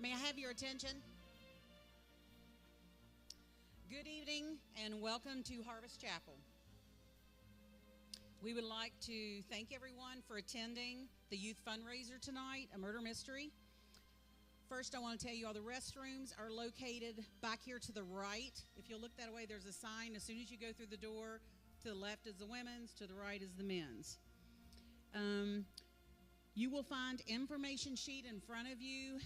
May I have your attention? Good evening and welcome to Harvest Chapel. We would like to thank everyone for attending the youth fundraiser tonight, A Murder Mystery. First, I want to tell you all the restrooms are located back here to the right. If you'll look that way, there's a sign. As soon as you go through the door, to the left is the women's, to the right is the men's. You will find information sheet in front of you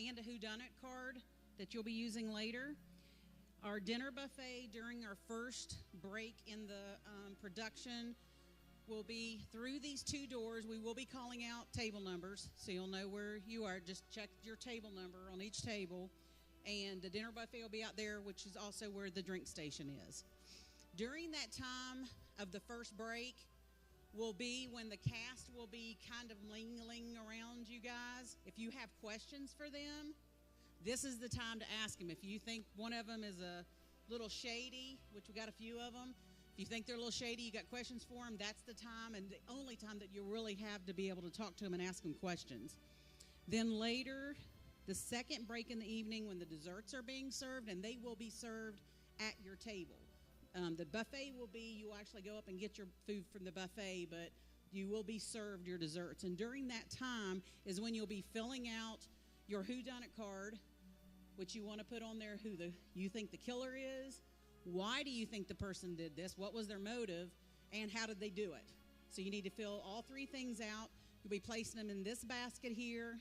and a whodunit card that you'll be using later. Our dinner buffet during our first break in the production will be through these two doors. We will be calling out table numbers, so you'll know where you are. Just check your table number on each table. And the dinner buffet will be out there, which is also where the drink station is. During that time of the first break will be when the cast will be kind of mingling around you guys. If you have questions for them, this is the time to ask them. If you think one of them is a little shady, which we got a few of them, if you think they're a little shady, you got questions for them, that's the time and the only time that you really have to be able to talk to them and ask them questions. Then later, the second break in the evening when the desserts are being served, and they will be served at your table. The buffet will be, you actually go up and get your food from the buffet, but you will be served your desserts. And during that time is when you'll be filling out your whodunit card, which you want to put on there who you think the killer is. Why do you think the person did this? What was their motive? And how did they do it? So you need to fill all three things out. You'll be placing them in this basket here.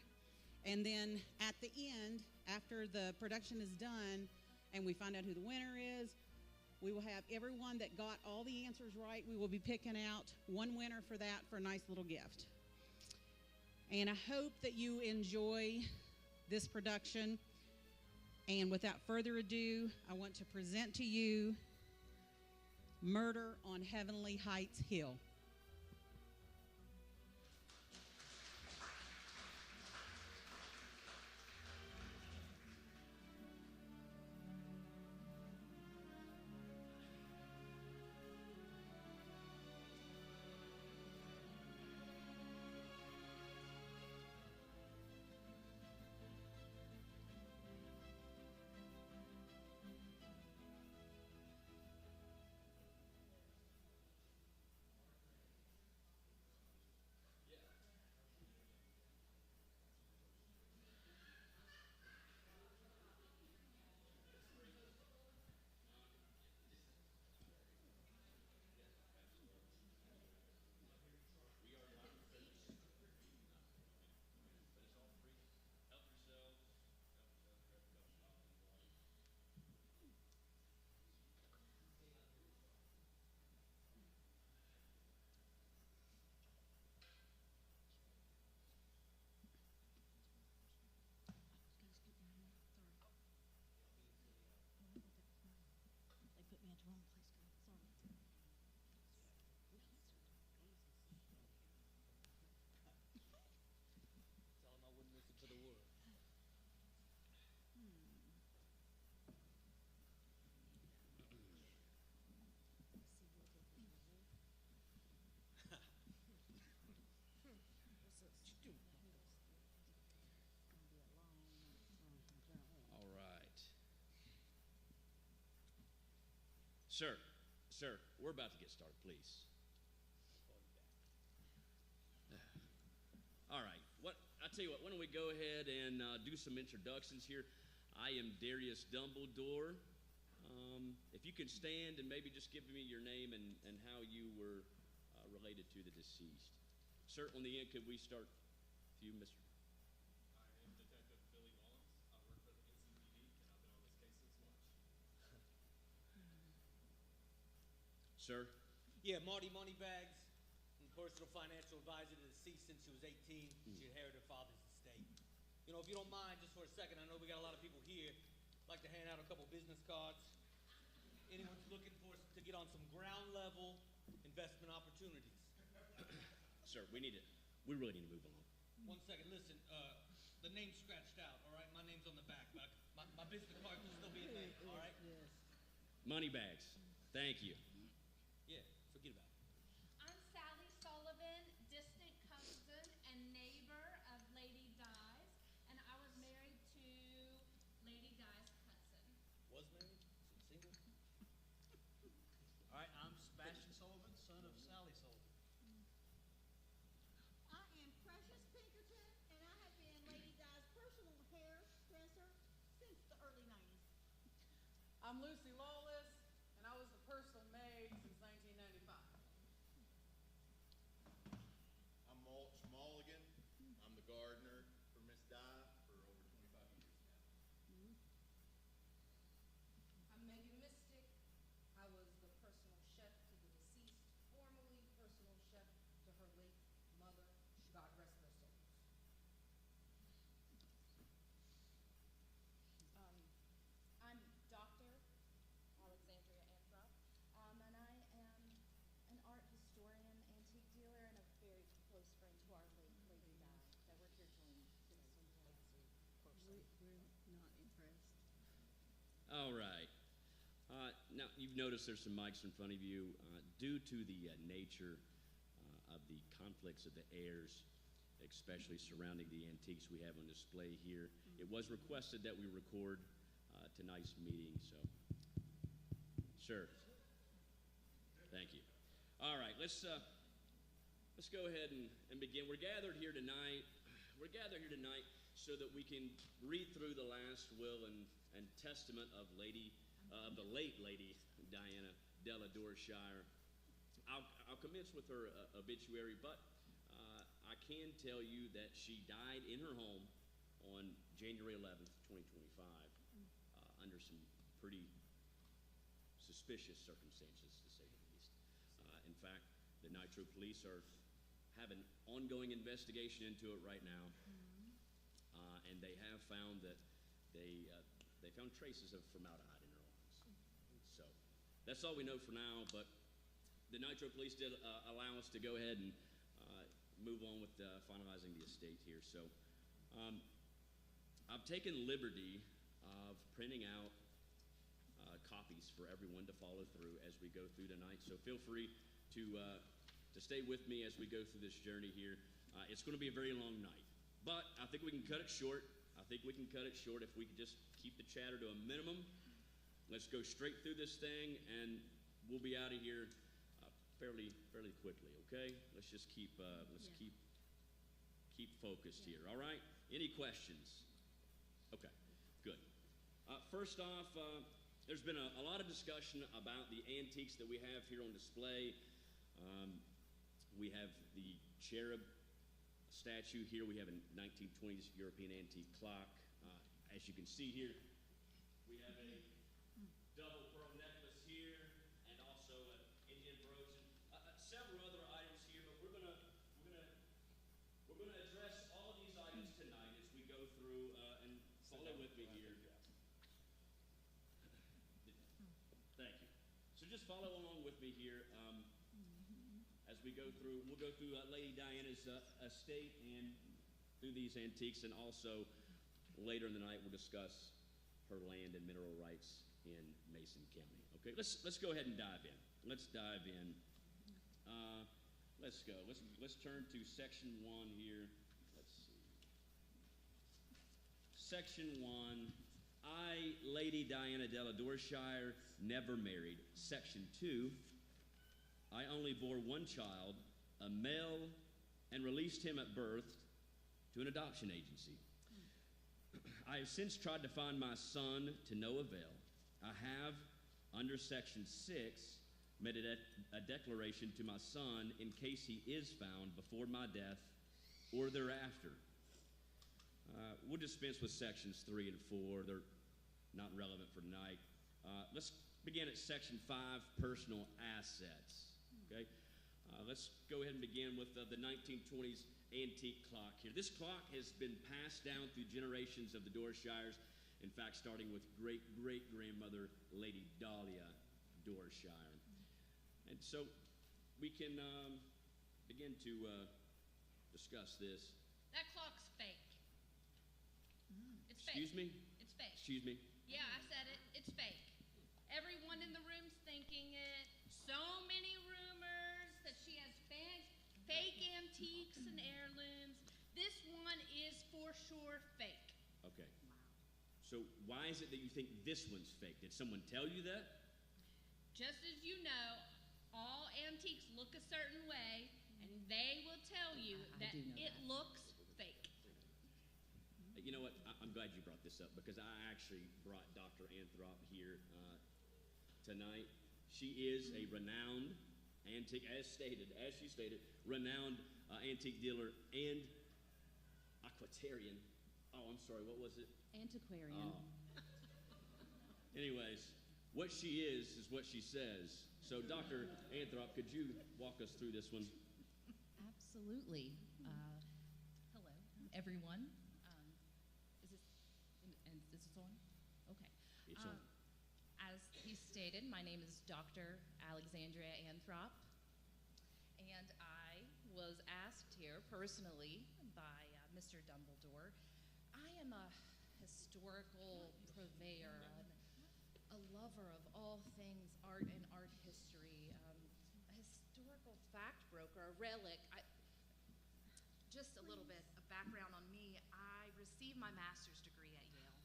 And then at the end, after the production is done and we find out who the winner is, we will have everyone that got all the answers right. We will be picking out one winner for that for a nice little gift. And I hope that you enjoy this production. And without further ado, I want to present to you Murder on Heavenly Heights Hill. They put me at the wrong place. Sorry. Tell them I wouldn't listen to the word. All right. Sir, we're about to get started, please. All right. I tell you what, why don't we go ahead and do some introductions here. I am Darius Dumbledore. If you can stand and maybe just give me your name and how you were related to the deceased. Sir, on the end, could we start with you, Mr. I am Detective Billy Mullins. I work for the NCPD, and I've been on this case since March. Sir? Yeah, Marty Moneybags. I'm personal financial advisor to the deceased since she was 18. She inherited her father's estate. You know, if you don't mind, just for a second, I know we got a lot of people here. I'd like to hand out a couple business cards. Anyone's looking for us to get on some ground level investment opportunities. Sir, we really need to move along. 1 second, listen, the name's scratched out, all right? My name's on the back, but my business card will still be in there, all right? Yes. Moneybags. Thank you. Yeah, forget about it. I'm Sally Sullivan, distant cousin and neighbor of Lady Di's, and I was married to I'm Lucy Lawless, and I was the personal maid since 1995. I'm Mulch Mulligan. I'm the gardener for Miss Di for over 25 years now. I'm Megan Mystic. I was the personal chef to the deceased, formerly personal chef to her late mother. God rest their souls. I'm Dr. Alexandria Anthrop, and I am an art historian, antique dealer, and a very close friend to our late Lady Di that we're here joining this person. We're not impressed. All right. Now, you've noticed there's some mics in front of you. Due to the nature of the conflicts of the heirs, especially surrounding the antiques we have on display here, it was requested that we record tonight's meeting, so. Sure. Thank you. All right, let's go ahead and begin. We're gathered here tonight so that we can read through the last will and testament of the late Lady Diana Della Dorshire. I'll commence with her obituary, but I can tell you that she died in her home on January 11th, 2025, under some pretty suspicious circumstances, to say the least. In fact, the Nitro Police have an ongoing investigation into it right now, and they have found that they found traces of formaldehyde in her lungs. So that's all we know for now, but the Nitro Police did allow us to go ahead and move on with finalizing the estate here. So I've taken liberty of printing out copies for everyone to follow through as we go through tonight. So feel free to stay with me as we go through this journey here. It's going to be a very long night, but I think we can cut it short. If we could just keep the chatter to a minimum. Let's go straight through this thing, and we'll be out of here fairly quickly. Okay? Let's just keep focused here. All right? Any questions? Okay, good. First off, there's been a lot of discussion about the antiques that we have here on display. We have the cherub statue here. We have a 1920s European antique clock. As you can see here, we have a double pearl necklace here, and also an Indian brooch, and several other items here. But we're gonna address all of these items tonight as we go through and follow with me here. Thank you. So just follow along with me here as we go through. We'll go through Lady Diana's estate and through these antiques, and also later in the night we'll discuss her land and mineral rights in Mason County. Okay, let's go ahead and dive in. Let's dive in. Let's go. Let's turn to section 1 here. Let's see. Section 1. I, Lady Diana Della Dorshire, never married. Section 2. I only bore one child, a male, and released him at birth to an adoption agency. I have since tried to find my son to no avail. I have, under Section 6, made a declaration to my son in case he is found before my death or thereafter. We'll dispense with Sections 3 and 4. They're not relevant for tonight. Let's begin at Section 5, personal assets. Okay? Let's go ahead and begin with the 1920s antique clock here. This clock has been passed down through generations of the Dorshires. In fact, starting with great-great-grandmother Lady Dahlia Dorshire. And so we can begin to discuss this. That clock's fake. It's fake. Excuse me? It's fake. Excuse me? Yeah, I said it. It's fake. Everyone in the room's thinking it. So many rumors that she has fake antiques and heirlooms. This one is for sure fake. Okay. So why is it that you think this one's fake? Did someone tell you that? Just as you know, all antiques look a certain way, and they will tell you that it looks fake. You know what? I'm glad you brought this up because I actually brought Dr. Anthrop here tonight. She is a renowned antique, as she stated, renowned antique dealer and aquatarian. Oh, I'm sorry, what was it? Antiquarian. Oh. Anyways, what she is what she says. So, Dr. Anthrop, could you walk us through this one? Absolutely. Hello, everyone. Is this on? Okay. It's on. As he stated, my name is Dr. Alexandria Anthrop, and I was asked here personally by Mr. Dumbledore. I am a historical purveyor, a lover of all things art and art history, a historical fact broker, a relic. Just a little bit of background on me. I received my master's degree at Yale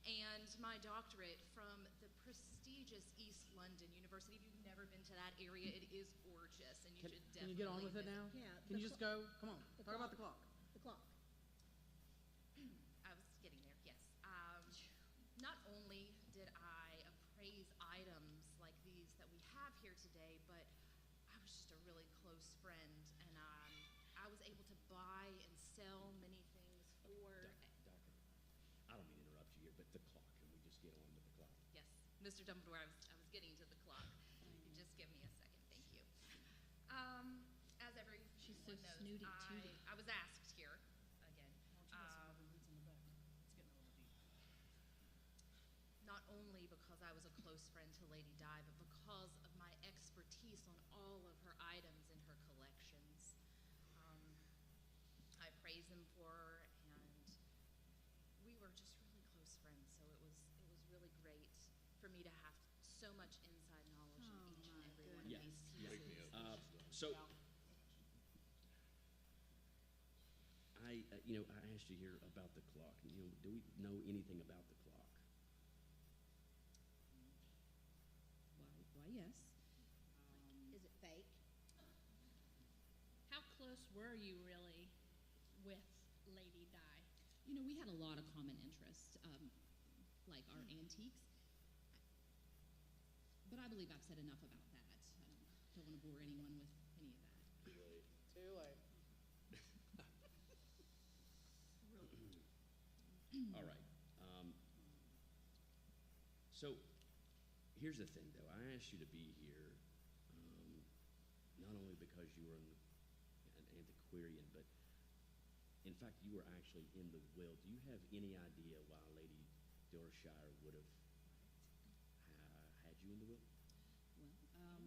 and my doctorate from the prestigious East London University. If you've never been to that area, it is gorgeous, and you should definitely. Can you get on with it now? Yeah. Can you just go? Come on. Talk about the clock. The clock. I was getting there, yes. Not only did I appraise items like these that we have here today, but I was just a really close friend, and I was able to buy and sell many things for. Doctor, I don't mean to interrupt you here, but the clock. Can we just get on to the clock? Yes, Mr. Dumbledore, I was getting to the clock. You just give me a second, thank you. As everyone She's so knows, snooty, tooty. I was asked here again. Not only because I was a close friend to Lady Di, but because of my expertise on all of her items in her collections. I praised them for her, and we were just really close friends. So it was really great for me to have so much inside knowledge of each and every one of Yeah. these Yeah. pieces. So, I asked you here about the clock. Do we know anything about the clock? Why, yes. Is it fake? How close were you really with Lady Di? We had a lot of common interests, like our antiques. But I believe I've said enough about that. I don't want to bore anyone with any of that. Too late. All right. So, here's the thing, though. I asked you to be here not only because you were an antiquarian, but in fact, you were actually in the will. Do you have any idea why Lady Dorshire would have had you in the will? Well,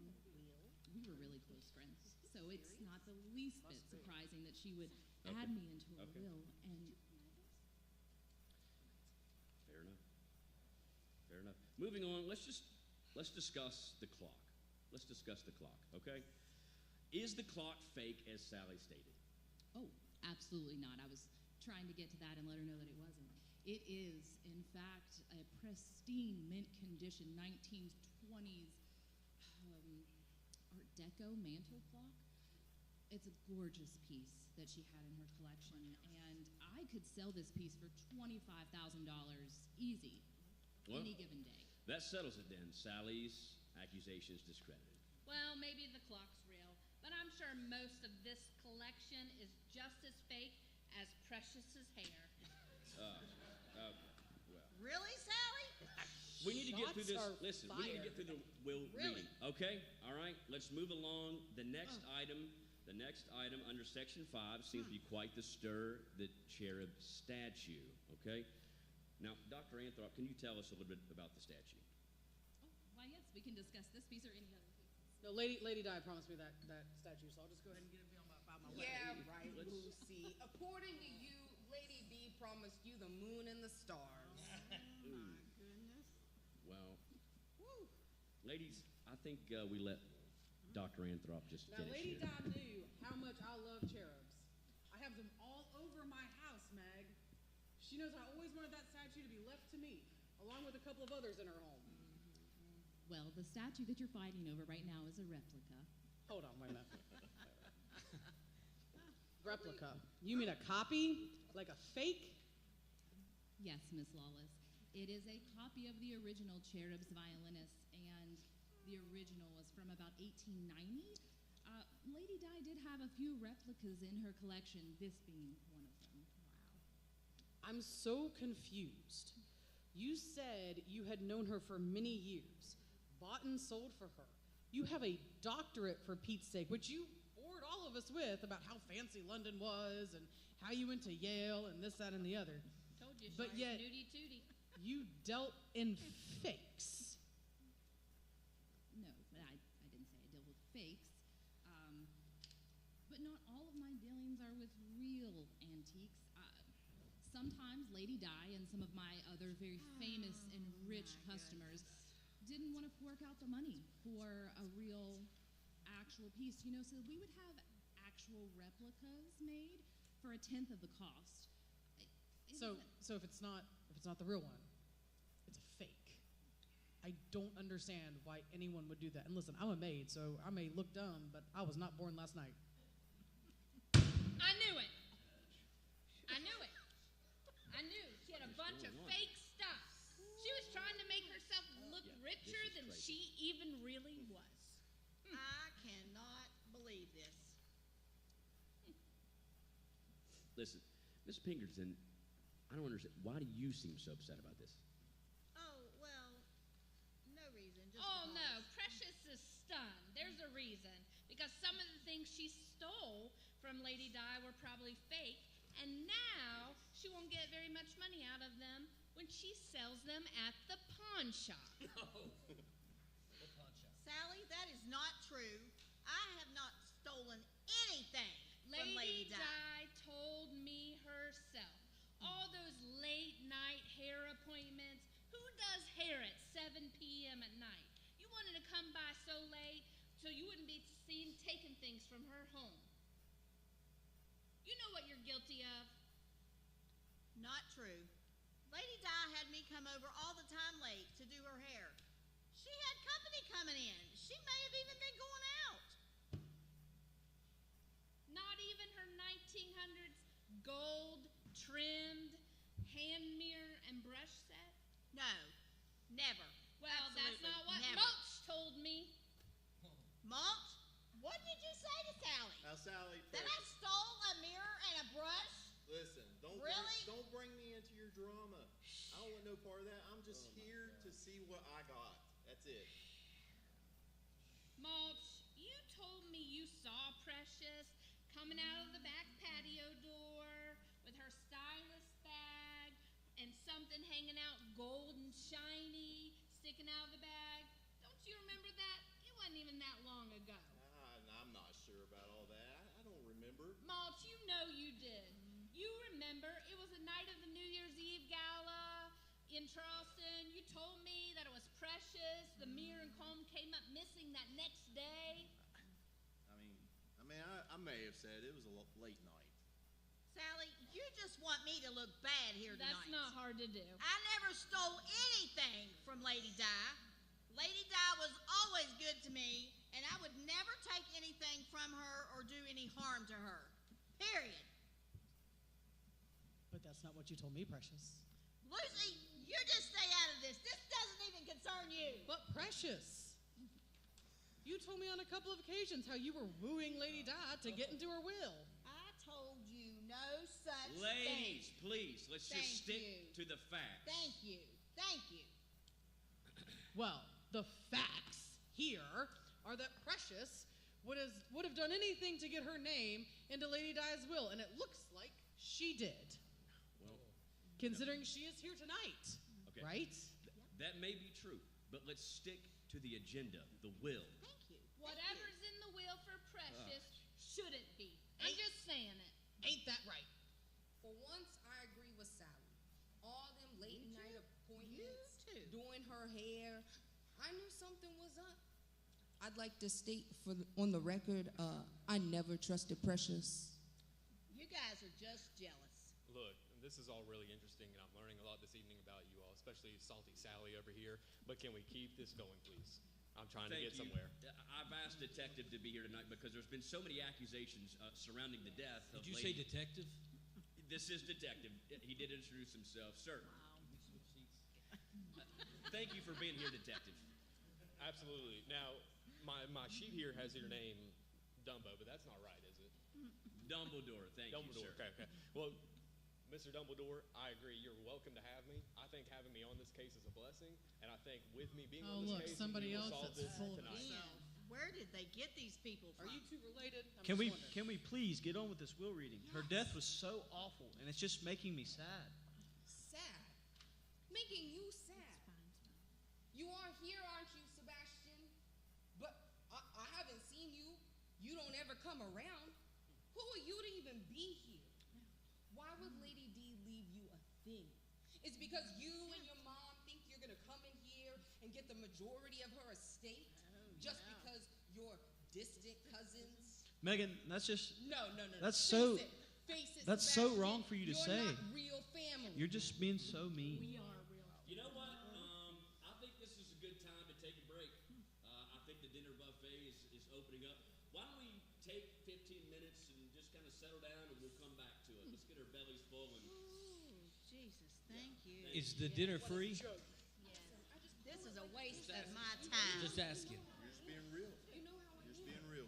we were really close friends, so it's not the least bit surprising that she would add me into her Okay. will. And Fair enough. Moving on, let's discuss the clock. Okay? Is the clock fake, as Sally stated? oh, absolutely not. I was trying to get to that and let her know that it wasn't. It is, in fact, a pristine mint condition 1920s Art Deco mantle clock. It's a gorgeous piece that she had in her collection, and I could sell this piece for $25,000 easy, Well, any given day. that settles it then. Sally's accusations discredited. Well, maybe the clock's real, but I'm sure most of this collection is just as fake as Precious's hair. Well, Really, Sally? we need to get through this. Shots are Listen, we need to get through the will Really? reading. Okay? All right? Let's move along. The next item under Section 5 seems to be quite the stir, the cherub statue. Okay? Now, Dr. Anthrop, can you tell us a little bit about the statue? Oh, why, yes, we can discuss this piece or any other piece. No, Lady Di promised me that statue, so I'll just go ahead and get it about my way. Yeah, right, Let's- Lucy. According to you, Lady B promised you the moon and the stars. Well, ladies, I think we let Dr. Anthrop just Now, finish Lady here. Di knew how much I love cherubs. I have them all over my house, Meg. She knows I always wanted that statue to be left to me, along with a couple of others in her home. Well, the statue that you're fighting over right now is a replica. Hold on, wait a minute. Replica. You mean a copy? Like a fake? Yes, Miss Lawless. It is a copy of the original Cherub's Violinist, and the original was from about 1890. Lady Di did have a few replicas in her collection, this being one of them. Wow. I'm so confused. You said you had known her for many years, bought and sold for her. You have a doctorate, for Pete's sake, which you bored all of us with about how fancy London was and how you went to Yale and this, that, and the other. Told you, But yet, snooty tooty. you dealt in fakes. No, but I didn't say I deal with fakes. But not all of my dealings are with real antiques. Sometimes Lady Di and some of my other very famous and rich customers didn't want to fork out the money for a real, actual piece. You know, so we would have actual replicas made for 1/10 of the cost. So if it's not the real one, it's a fake. I don't understand why anyone would do that. And listen, I'm a maid, so I may look dumb, but I was not born last night. I knew it. I knew it. I knew she had a bunch of fake stuff. She was trying to make herself look richer than she even really was. I cannot believe this. Listen, Miss Pinkerton, I don't understand. Why do you seem so upset about this? Oh, well, no reason. Just Oh because. no, Precious is stunned. There's a reason. Because some of the things she stole from Lady Di were probably fake, and now she won't get very much money out of them when she sells them at the pawn shop. No. What pawn shop? Sally, that is not true. I have not stolen anything from Lady Di. Di told me herself. All those late night hair appointments. Who does hair at 7 p.m. at night? You wanted to come by so late so you wouldn't be seen taking things from her home. You know what you're guilty of. Not true. Lady Di had me come over all the time late to do her hair. She had company coming in. She may have even been going out. Not even her 1900s gold trimmed hand mirror and brush set. No, never. Well, that's Absolutely not what never. Mulch told me. Mulch, what did you say to Sally? Now, Sally, That I stole a mirror and a brush? listen, Really? don't bring me into your drama. I don't want no part of that. I'm just here to see what I got. That's it. Mulch, you told me you saw Precious coming out of the back patio door with her stylus bag and something hanging out gold and shiny sticking out of the bag. Don't you remember that? It wasn't even that long ago. I'm not sure about all that. I don't remember. Mulch, you know you did. You remember it was the night of the New Year's Eve gala in Charleston. You told me that it was Precious. The mirror and comb came up missing that next day. I may have said it was a late night. Sally, you just want me to look bad here tonight. That's not hard to do. I never stole anything from Lady Di. Lady Di was always good to me, and I would never take anything from her or do any harm to her. Period. But that's not what you told me, Precious. Lucy, you just stay out of this. This doesn't even concern you. But Precious, you told me on a couple of occasions how you were wooing Lady Di to get into her will. I told you no such Ladies, thing. please, let's Thank just stick you. to the facts. Thank you. Thank you. Well, the facts here are that Precious would have done anything to get her name into Lady Di's will, and it looks like she did. Well, Considering she is here tonight, okay. right? That may be true, but let's stick to the agenda, the will. Thank you. Whatever's in the will for Precious shouldn't be. I'm just saying it. Ain't that right? For once, I agree with Sally. All them late night appointments, You too. doing her hair, I knew something was up. I'd like to state on the record, I never trusted Precious. You guys are just jealous. Look, this is all really interesting, and I'm learning a lot this evening about you all, especially Salty Sally over here. But can we keep this going, please? I'm trying to get somewhere. I've asked Detective to be here tonight because there's been so many accusations surrounding the death of Did you Lady. say detective? This is Detective. He did introduce himself. Sir, thank you for being here, Detective. Absolutely. Now, my sheet here has your name, Dumbo, but that's not right, is it? Dumbledore, thank Dumbledore. you, sir. Okay. Well, Mr. Dumbledore, I agree. You're welcome to have me. I think having me on this case is a blessing, and I think with me being Oh, on this look, case, somebody we will else solve that's this full of tonight. Man, where did they get these people Are from? you two related? I'm Can just we wondering. can we please get on with this will reading? Her death was so awful, and it's just making me sad. Sad. Making you sad. You are here, aren't you, Sebastian? But I haven't seen you. You don't ever come around. Who are you to even be here? Why would Lady D leave you a thing? It's because you and your mom think you're going to come in here and get the majority of her estate just because you're distant cousins? Megan, that's just No. That's Face so- it. Face it, that's so Sebastian. wrong for you to You're say. not real family. you're just being so mean. We are real. You know what? I think this is a good time to take a break. I think the dinner buffet is opening up. Why don't we take 15 minutes and just kind of settle down, and we'll come back to it. Let's get our bellies full. And Oh, Jesus, thank you. Is the dinner free? Yes. This is a waste of my time. Just asking. You're just being real. You know how I You're just am. being real.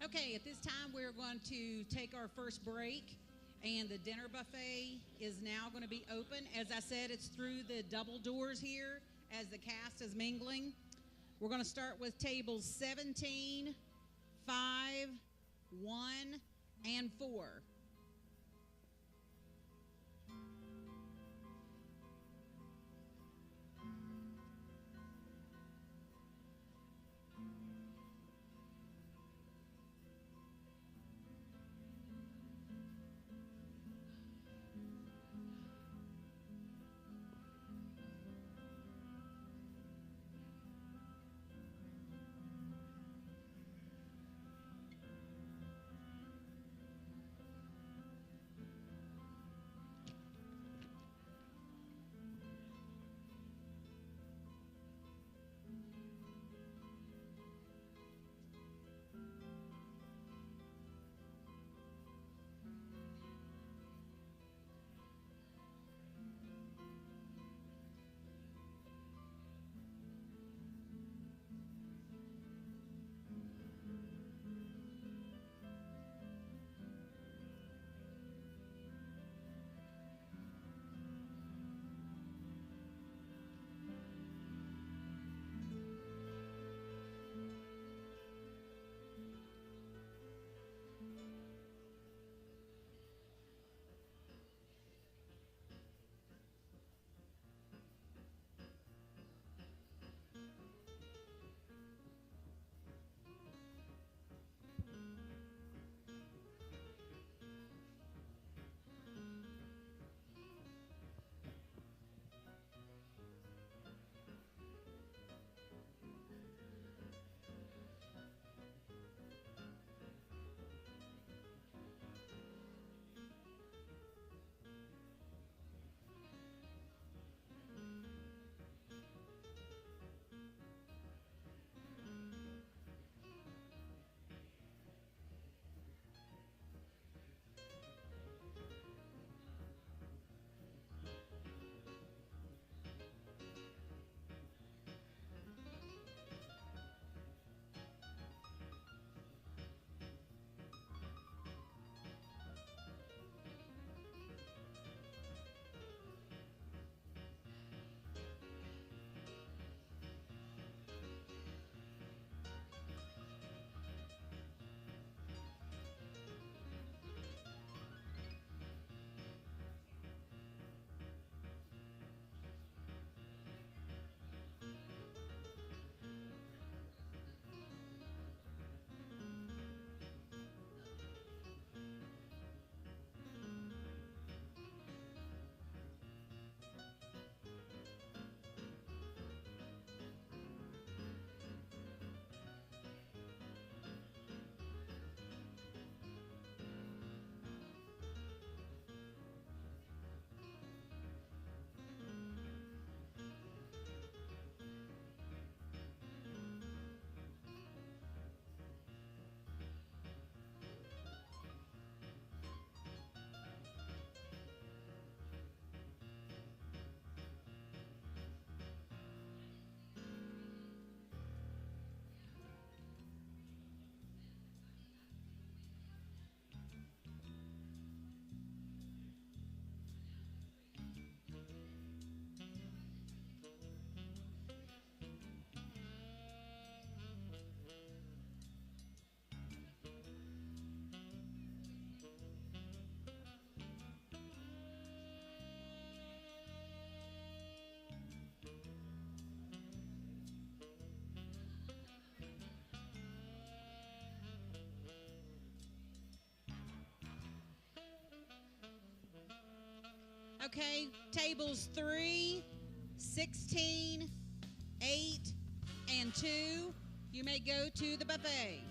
Okay, at this time, we're going to take our first break, and the dinner buffet is now going to be open. As I said, it's through the double doors here as the cast is mingling. We're going to start with tables 17, 5, 1, and 4. Okay, tables 3, 16, 8, and 2, you may go to the buffet.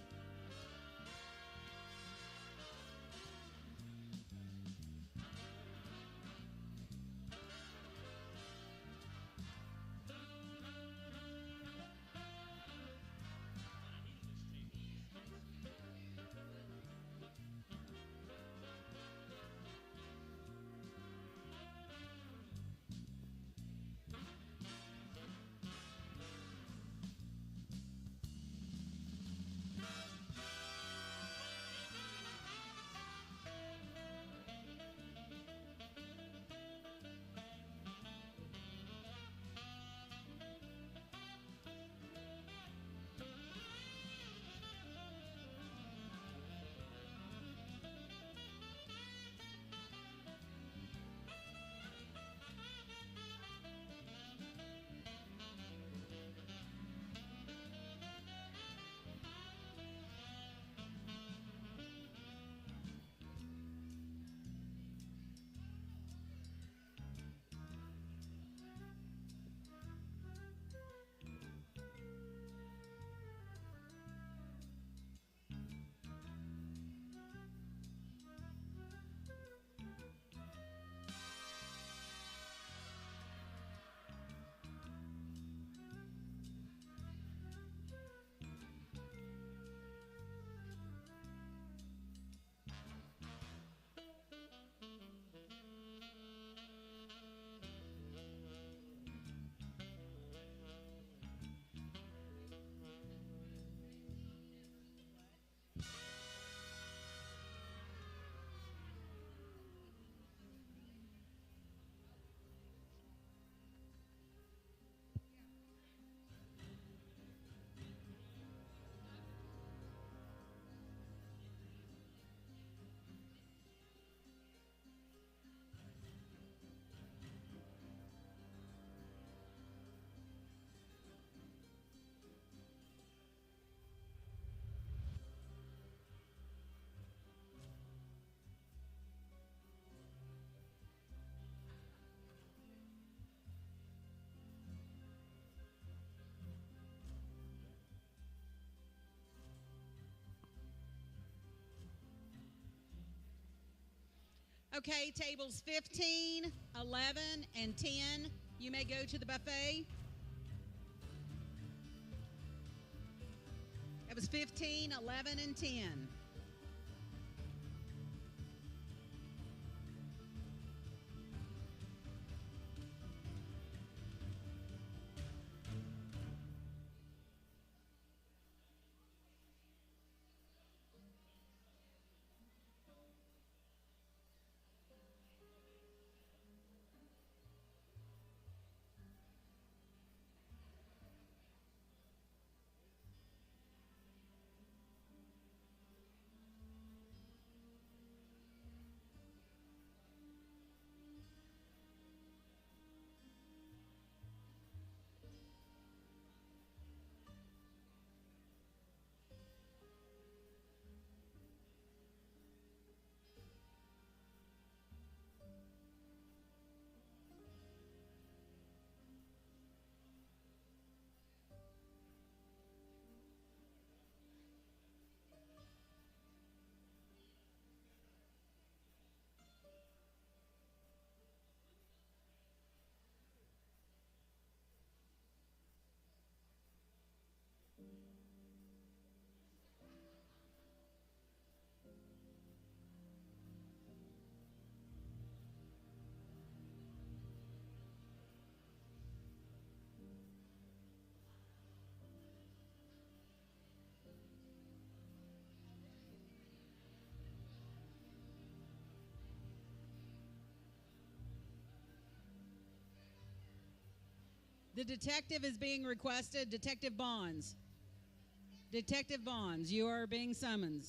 Okay, tables 15, 11, and 10, you may go to the buffet. It was 15, 11, and 10. The detective is being requested. Detective Bonds. Detective Bonds, you are being summoned.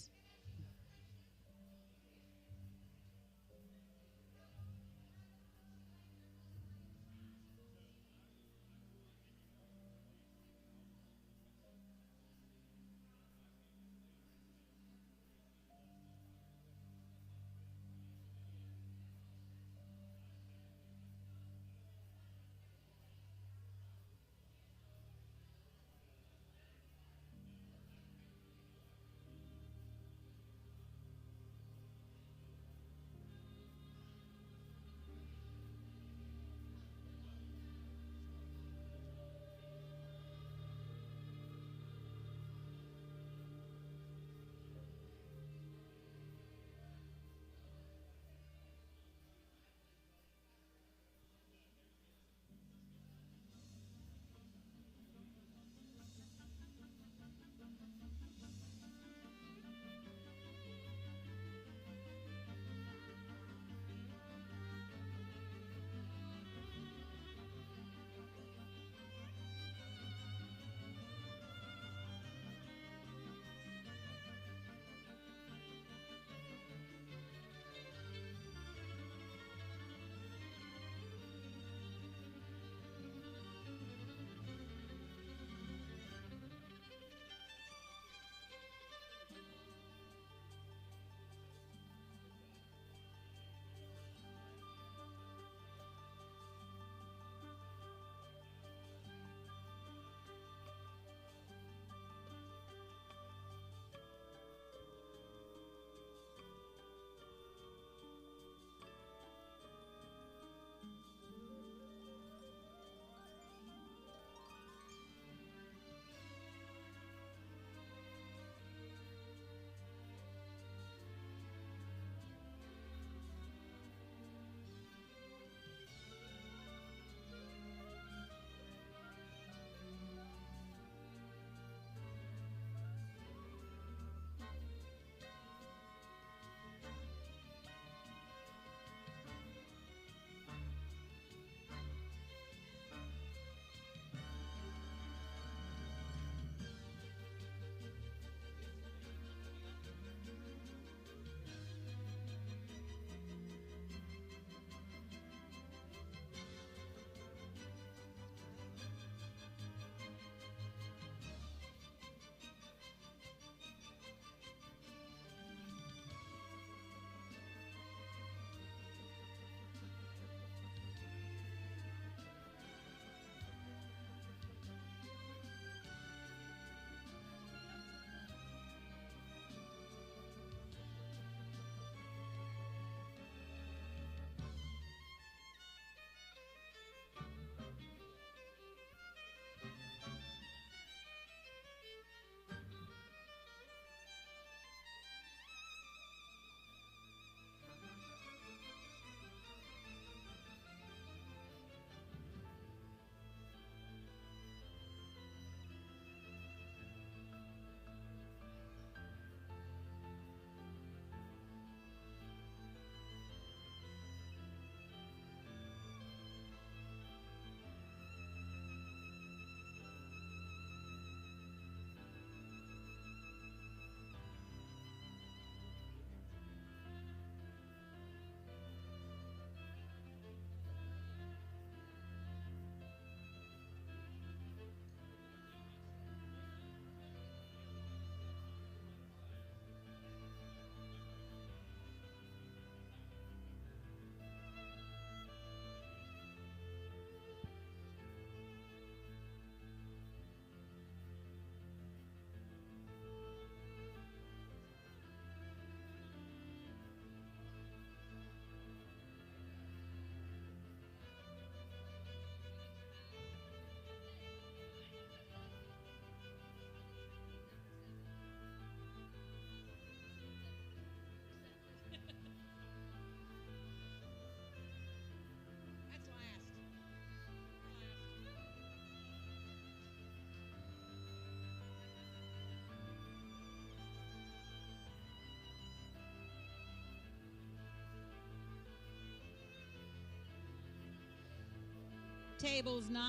Tables 9,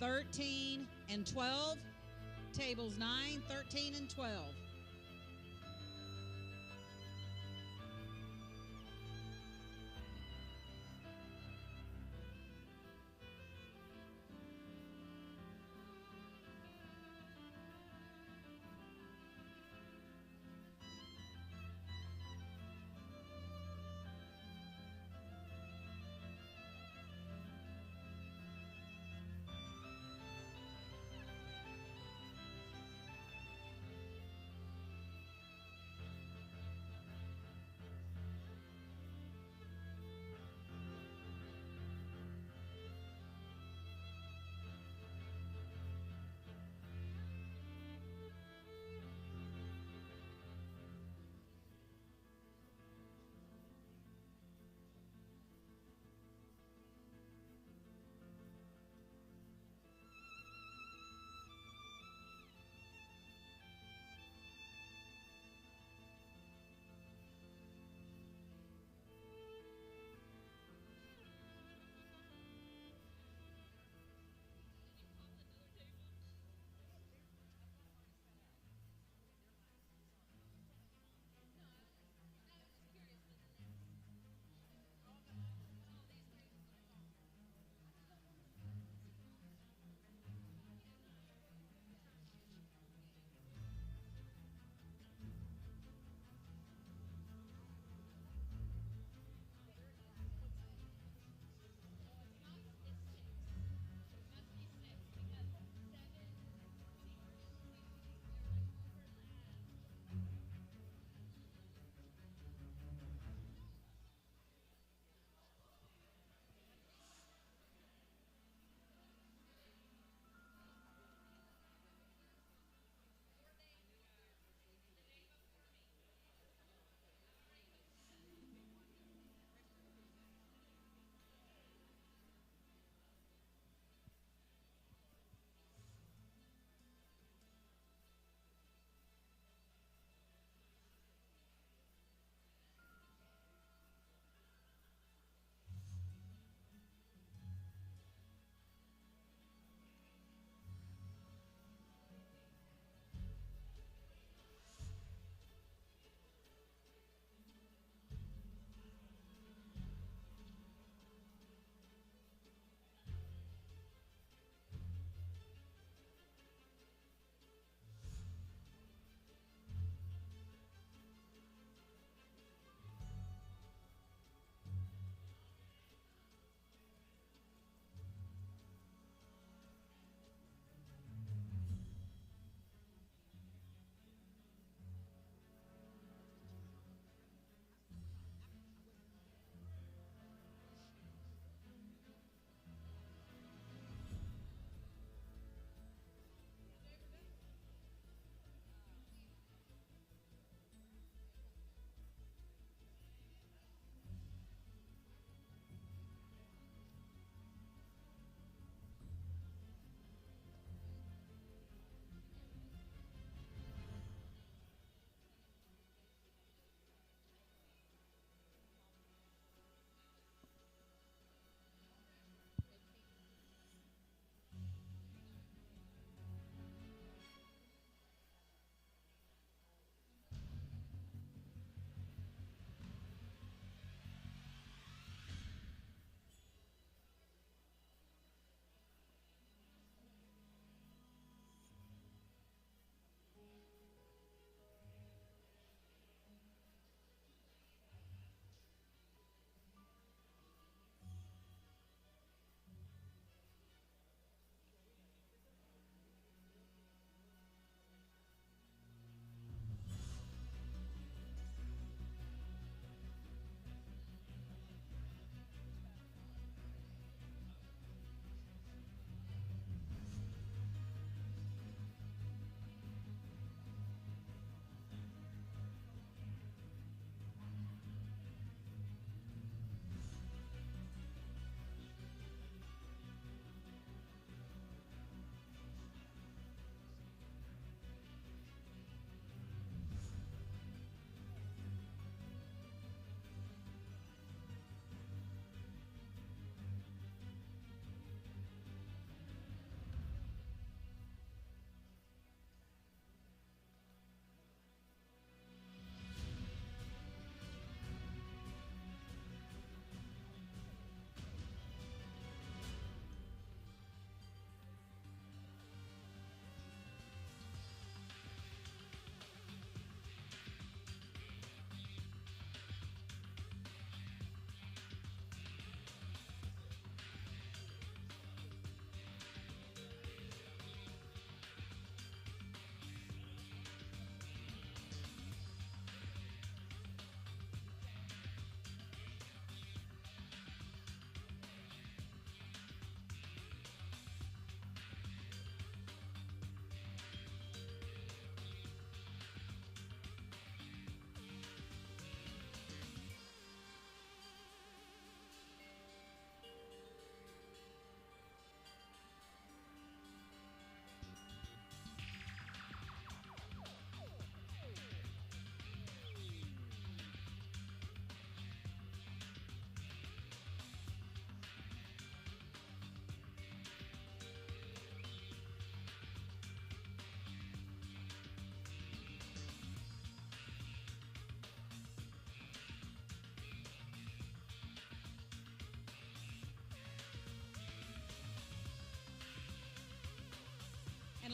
13, and 12. Tables 9, 13, and 12.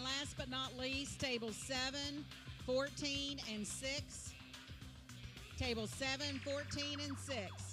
And last but not least, tables 7, 14, and 6. Tables 7, 14, and 6.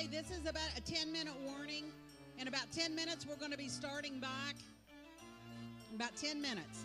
Okay, this is about a 10-minute warning. In about 10 minutes, we're going to be starting back. About 10 minutes.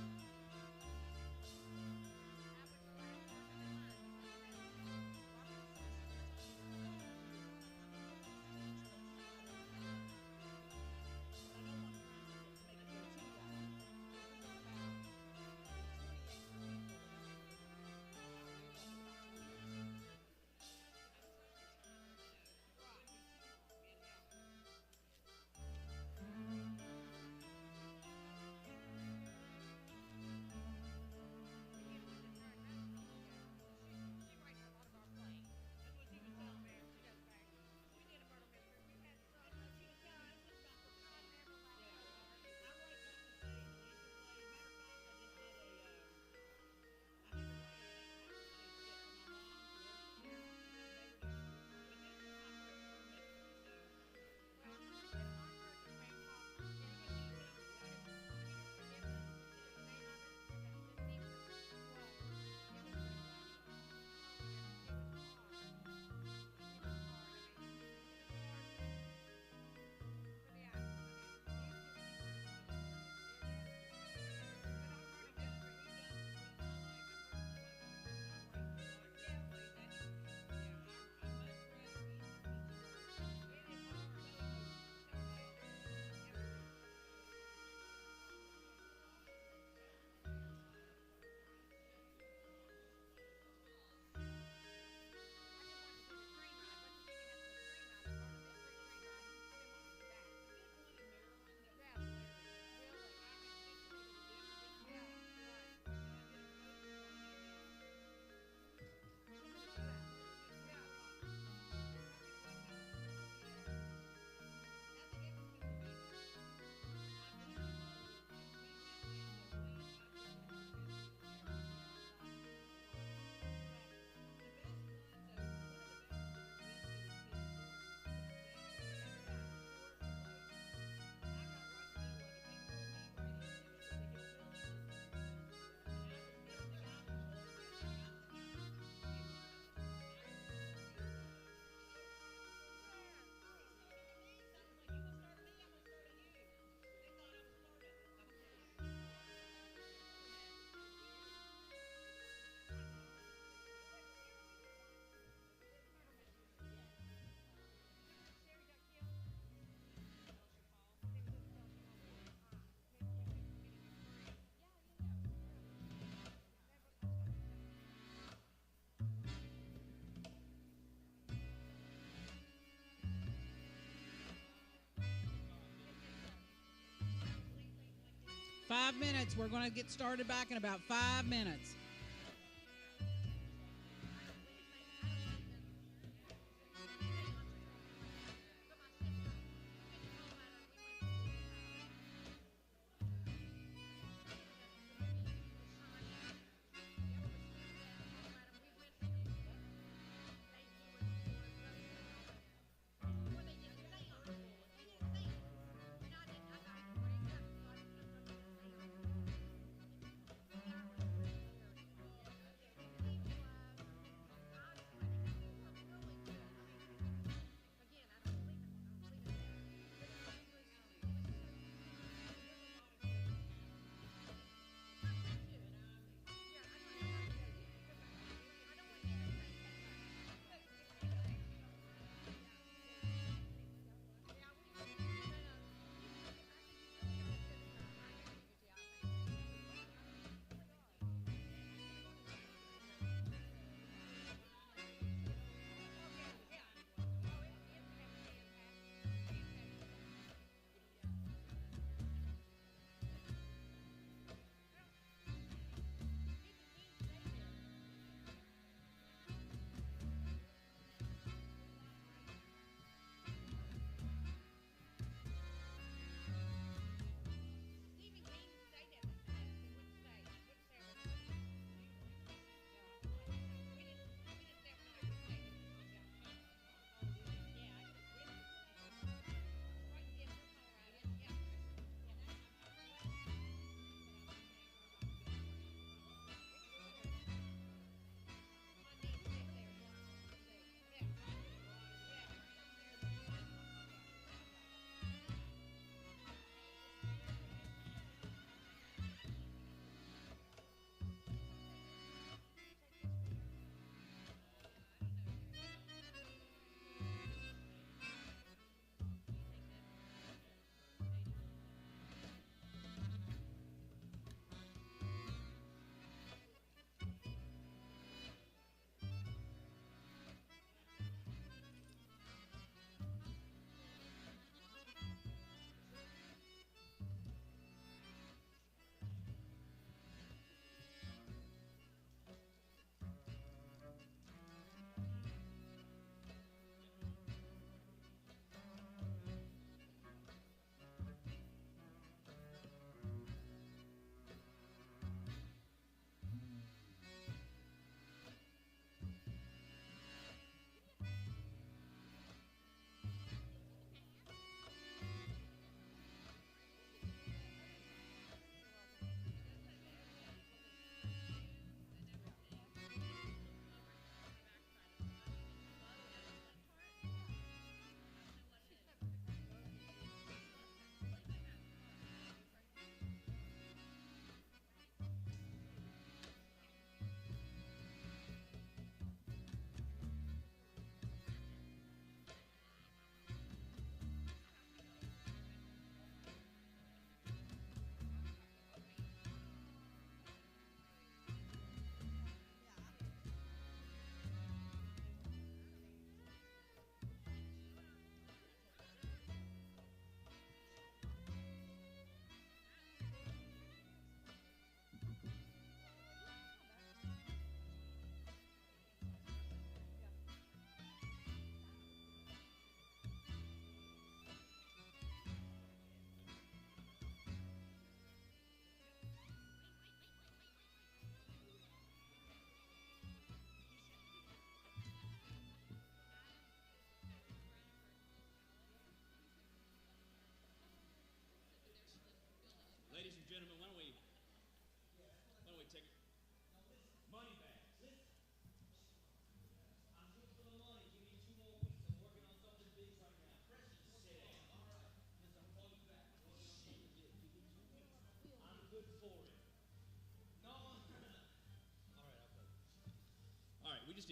Five minutes. We're going to get started back in about 5 minutes.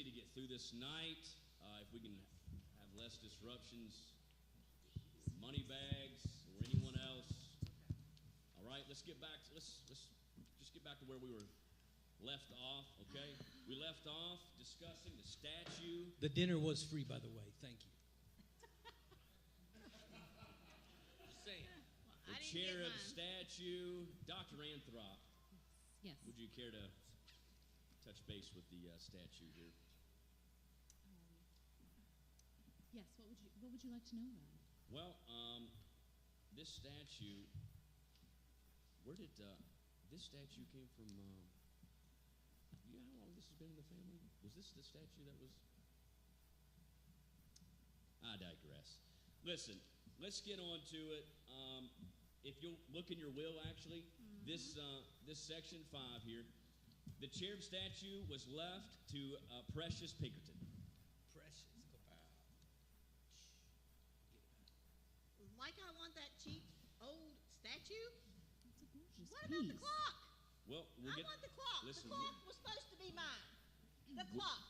need to get through this night. If we can have less disruptions, money bags or anyone else. All right, let's just get back to where we were left off. Okay, we left off discussing the statue. The dinner was free, by the way. Thank you. The chair of the statue, Dr. Anthrop. Yes. Would you care to touch base with the statue here? Yes. What would you like to know about it? Well, this statue. Where did this statue came from? You know how long this has been in the family? Was this the statue that was? I digress. Listen, let's get on to it. If you'll look in your will, actually, this section 5 here, the cherub statue was left to Precious Pinkerton. Precious. Like I want that cheap old statue? It's a gorgeous What about the piece. clock? Well, I want the clock. Listen, the clock was supposed to be mine. The clock.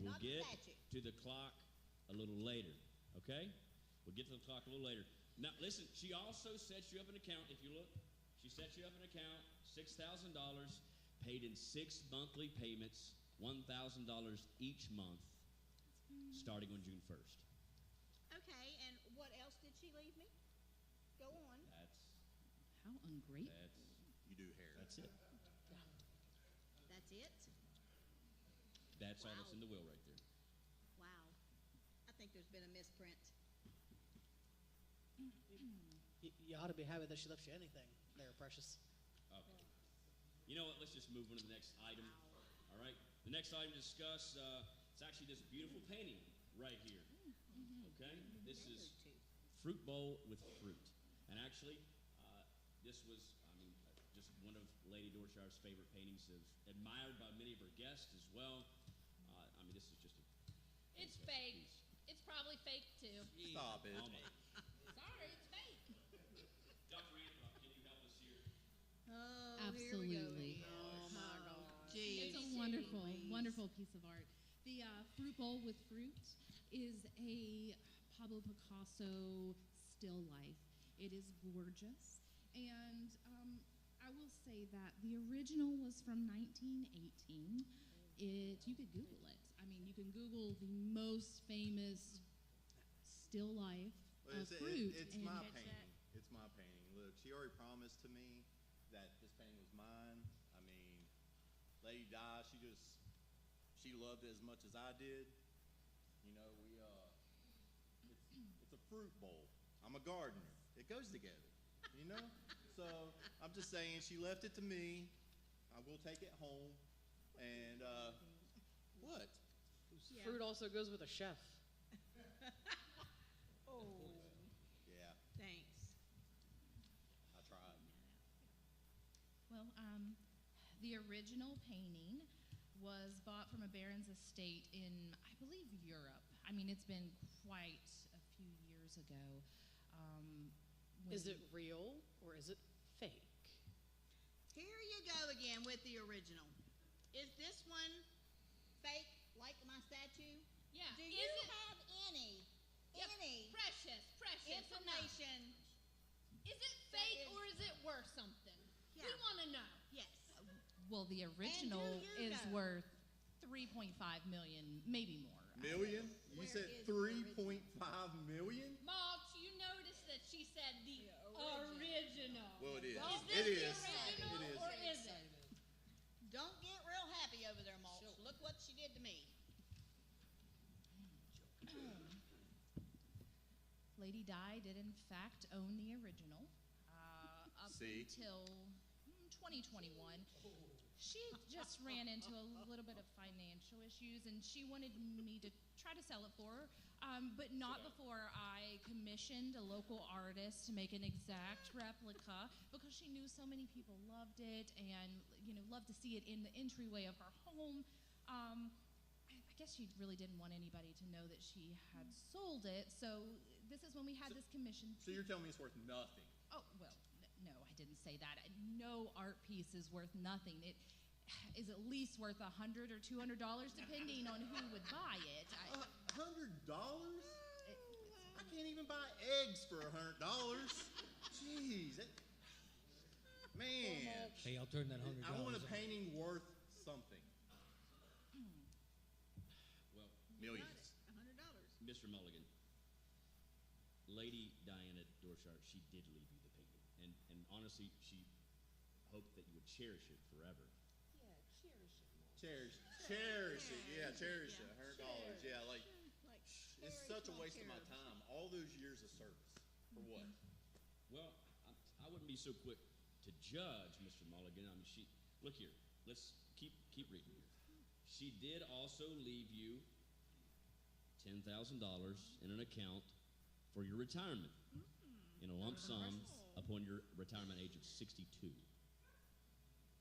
We'll Not the get statue. to the clock a little later, okay? We'll get to the clock a little later. Now, listen, she also sets you up an account. If you look, she sets you up an account, $6,000, paid in 6 monthly payments, $1,000 each month, starting on June 1st. Okay, and what else did she leave me? Go on. How ungrateful. You do hair. That's it. That's it? That's all Wow. that's in the will right there. Wow. I think there's been a misprint. You ought to be happy that she left you anything there, Precious. Okay. You know what? Let's just move on to the next item. All right. The next item to discuss, it's actually this beautiful painting right here. Okay. This is fruit bowl with fruit, and actually, this was, just one of Lady Dorshire's favorite paintings, admired by many of her guests as well. This is just a. It's fake. It's probably fake too. Stop it. Sorry, it's fake. Dr. Anthrop, can you help us here? Oh, Absolutely. Here we go. Oh my God. It's a wonderful, wonderful piece of art. The fruit bowl with fruit is a Pablo Picasso still life. It is gorgeous, and I will say that the original was from 1918. You could Google it. You can Google the most famous still life Well, of fruit. it's and my painting. It's my painting. Look, she already promised to me that this painting was mine. Lady Di, she loved it as much as I did. You know, it's a fruit bowl. I'm a gardener. It goes together, you know? So I'm just saying, she left it to me. I will take it home. And, what? Fruit also goes with a chef. Oh. Yeah, Thanks. I tried. Well, the original painting was bought from a baron's estate in, I believe, Europe. It's been quite a few years ago. Is it real or is it fake? Here you go again with the original. Is this one fake like my statue? Yeah. Do Is you it- have any Precious information? Is it fake or is it worth something? Yeah. We want to know. Yes. Well, the original you is know? worth $3.5 million, maybe more. Million? You Where said is the 3.5 million? Mulch, you noticed that she said the original. Well, it is. Is It this is. the original It is. or is it? Don't get real happy over there, Mulch. Look what she did to me. Lady Di did, in fact, own the original up See? until 2021. She just ran into a little bit of financial issues, and she wanted me to try to sell it for her, but not before I commissioned a local artist to make an exact replica, because she knew so many people loved it and loved to see it in the entryway of her home. I guess she really didn't want anybody to know that she had sold it, so this is when we had this commission. So you're telling me it's worth nothing? Oh, well, no, I didn't say that. No art piece is worth nothing. is at least worth $100 or $200, depending on who would buy it. $100? I can't even buy eggs for $100. Jeez, man. Hey, I'll turn that $100. I want a on. painting worth something. Well, Millions. $100. Mr. Mulligan, Lady Diana Dorshart, she did leave you the painting. And honestly, she hoped that you would cherish it forever. Cherish it. Yeah, cherish it. $100. Yeah, like it's such a waste of my time. All those years of service for what? Well, I wouldn't be so quick to judge, Mr. Mulligan. I mean, look here. Let's keep reading here. She did also leave you $10,000 in an account for your retirement in a lump sum upon your retirement age of 62.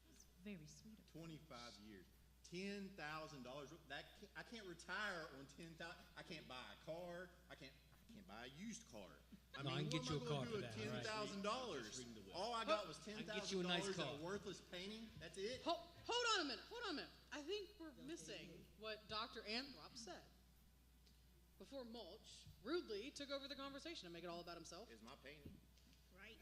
That's very sweet of her. 25 years. $10,000. I can't retire on $10,000. I can't buy a car. I can't buy a used car. No, I can get you a car for what am I going to do with $10,000? All I got was $10,000 get you a nice and car. a worthless painting. That's it. Hold on a minute. I think we're missing what Dr. Anthrop said. Before Mulch rudely took over the conversation and make it all about himself. Is my painting. Right.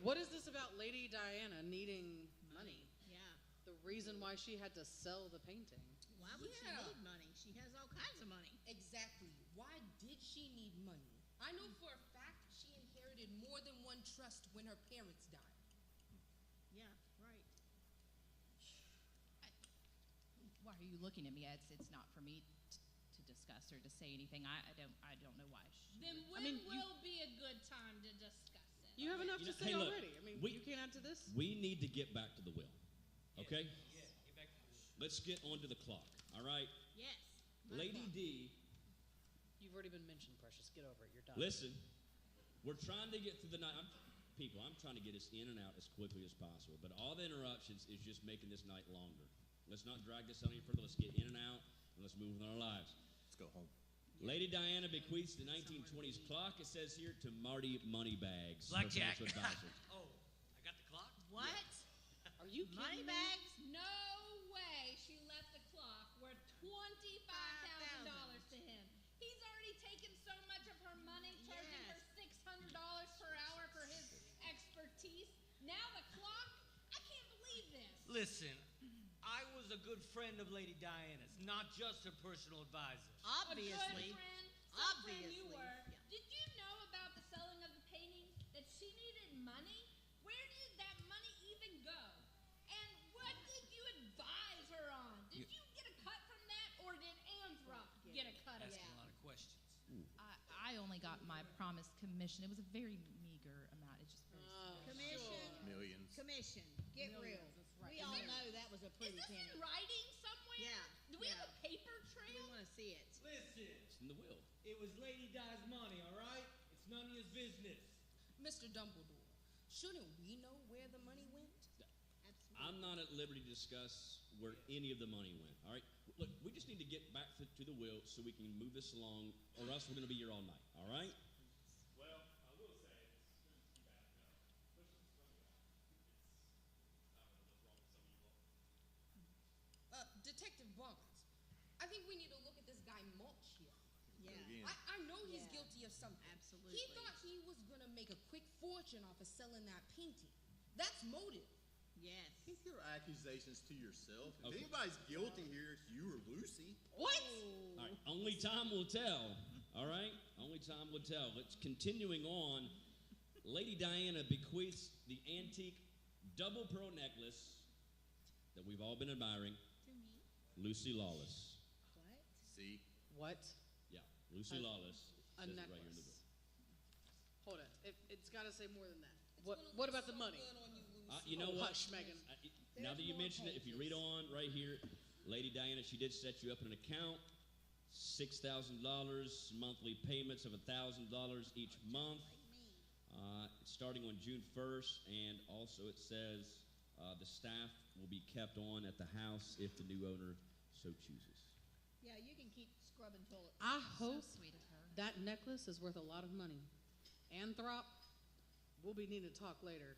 What is this about Lady Diana needing money? Yeah. The reason why she had to sell the painting. Why would she need money? She has all kinds of money. Exactly. Why did she need money? I know for a fact she inherited more than one trust when her parents died. Yeah, right. Why are you looking at me? It's not for me to discuss or to say anything. I don't know why. Then when will be a good time to discuss it? You have enough to say hey, look, already. I mean, you can't add to this? We need to get back to the will. Okay? Let's get onto the clock. All right? Yes. Lady D. You've already been mentioned, Precious. Get over it. You're done. Listen, we're trying to get through the night. I'm trying to get us in and out as quickly as possible. But all the interruptions is just making this night longer. Let's not drag this out any further. Let's get in and out, and let's move on our lives. Let's go home. Lady Diana bequeaths the 1920s clock, it says here, to Marty Moneybags, her Blackjack. financial advisor. Oh, I got the clock? What? Are you kidding Money me? bags? No way she left the clock worth $25,000 to him. He's already taken so much of her money, charging her $600 per hour for his expertise. Now the clock? I can't believe this. Listen, I was a good friend of Lady Diana's, not just her personal advisor. Obviously. A good friend. Some friend you Obviously. were. Yeah. Did you know about the selling of the paintings? That she needed money? Where did that money even go? And what did you advise her on? Did you get a cut from that, or did Anthrop get a cut of Asking that? a lot of questions. I only got my promised commission. It was a very meager amount. It's just very Commission. Millions. Commission. Get real. That's right. We all know that was a Is pretty this penny. in writing somewhere? Yeah, Do we have yeah. a paper We trail? want to see it. Listen, It's in the will. it was Lady Di's money, all right? It's none of your business. Mr. Dumbledore, shouldn't we know where the money went? I'm not at liberty to discuss where any of the money went, all right? Look, we just need to get back to the will so we can move this along, or else we're going to be here all night, all right? Well, I will say it's too bad. Especially for some of y'all. I don't know what's wrong with some of you all. Detective Barnes, I think we need to look at this guy Mulch here. Yeah. Again. I know he's Yeah. guilty of something. Absolutely. He thought he was going to make a quick fortune off of selling that painting. That's motive. Yes. Keep your accusations to yourself. If Okay. anybody's guilty here, it's you or Lucy. What? All right, only time will tell, all right? Only time will tell. Let's continuing on. Lady Diana bequeaths the antique double pearl necklace that we've all been admiring, To me. Lucy Lawless. What? See? What? Yeah, Lucy Lawless. A says it right here in the necklace. bill. Hold it. It's got to say more than that. It's What? gonna What look about the so money? good on you, Lucy. You know Oh, what? hush, Megan. Now that you mention it, if you read on right here, Lady Diana, she did set you up an account, $6,000, monthly payments of $1,000 each month, starting on June 1st, and also it says the staff will be kept on at the house if the new owner so chooses. Yeah, you can keep scrubbing toilets. I hope sweet of her. that necklace is worth a lot of money. Anthrop, we'll be needing to talk later.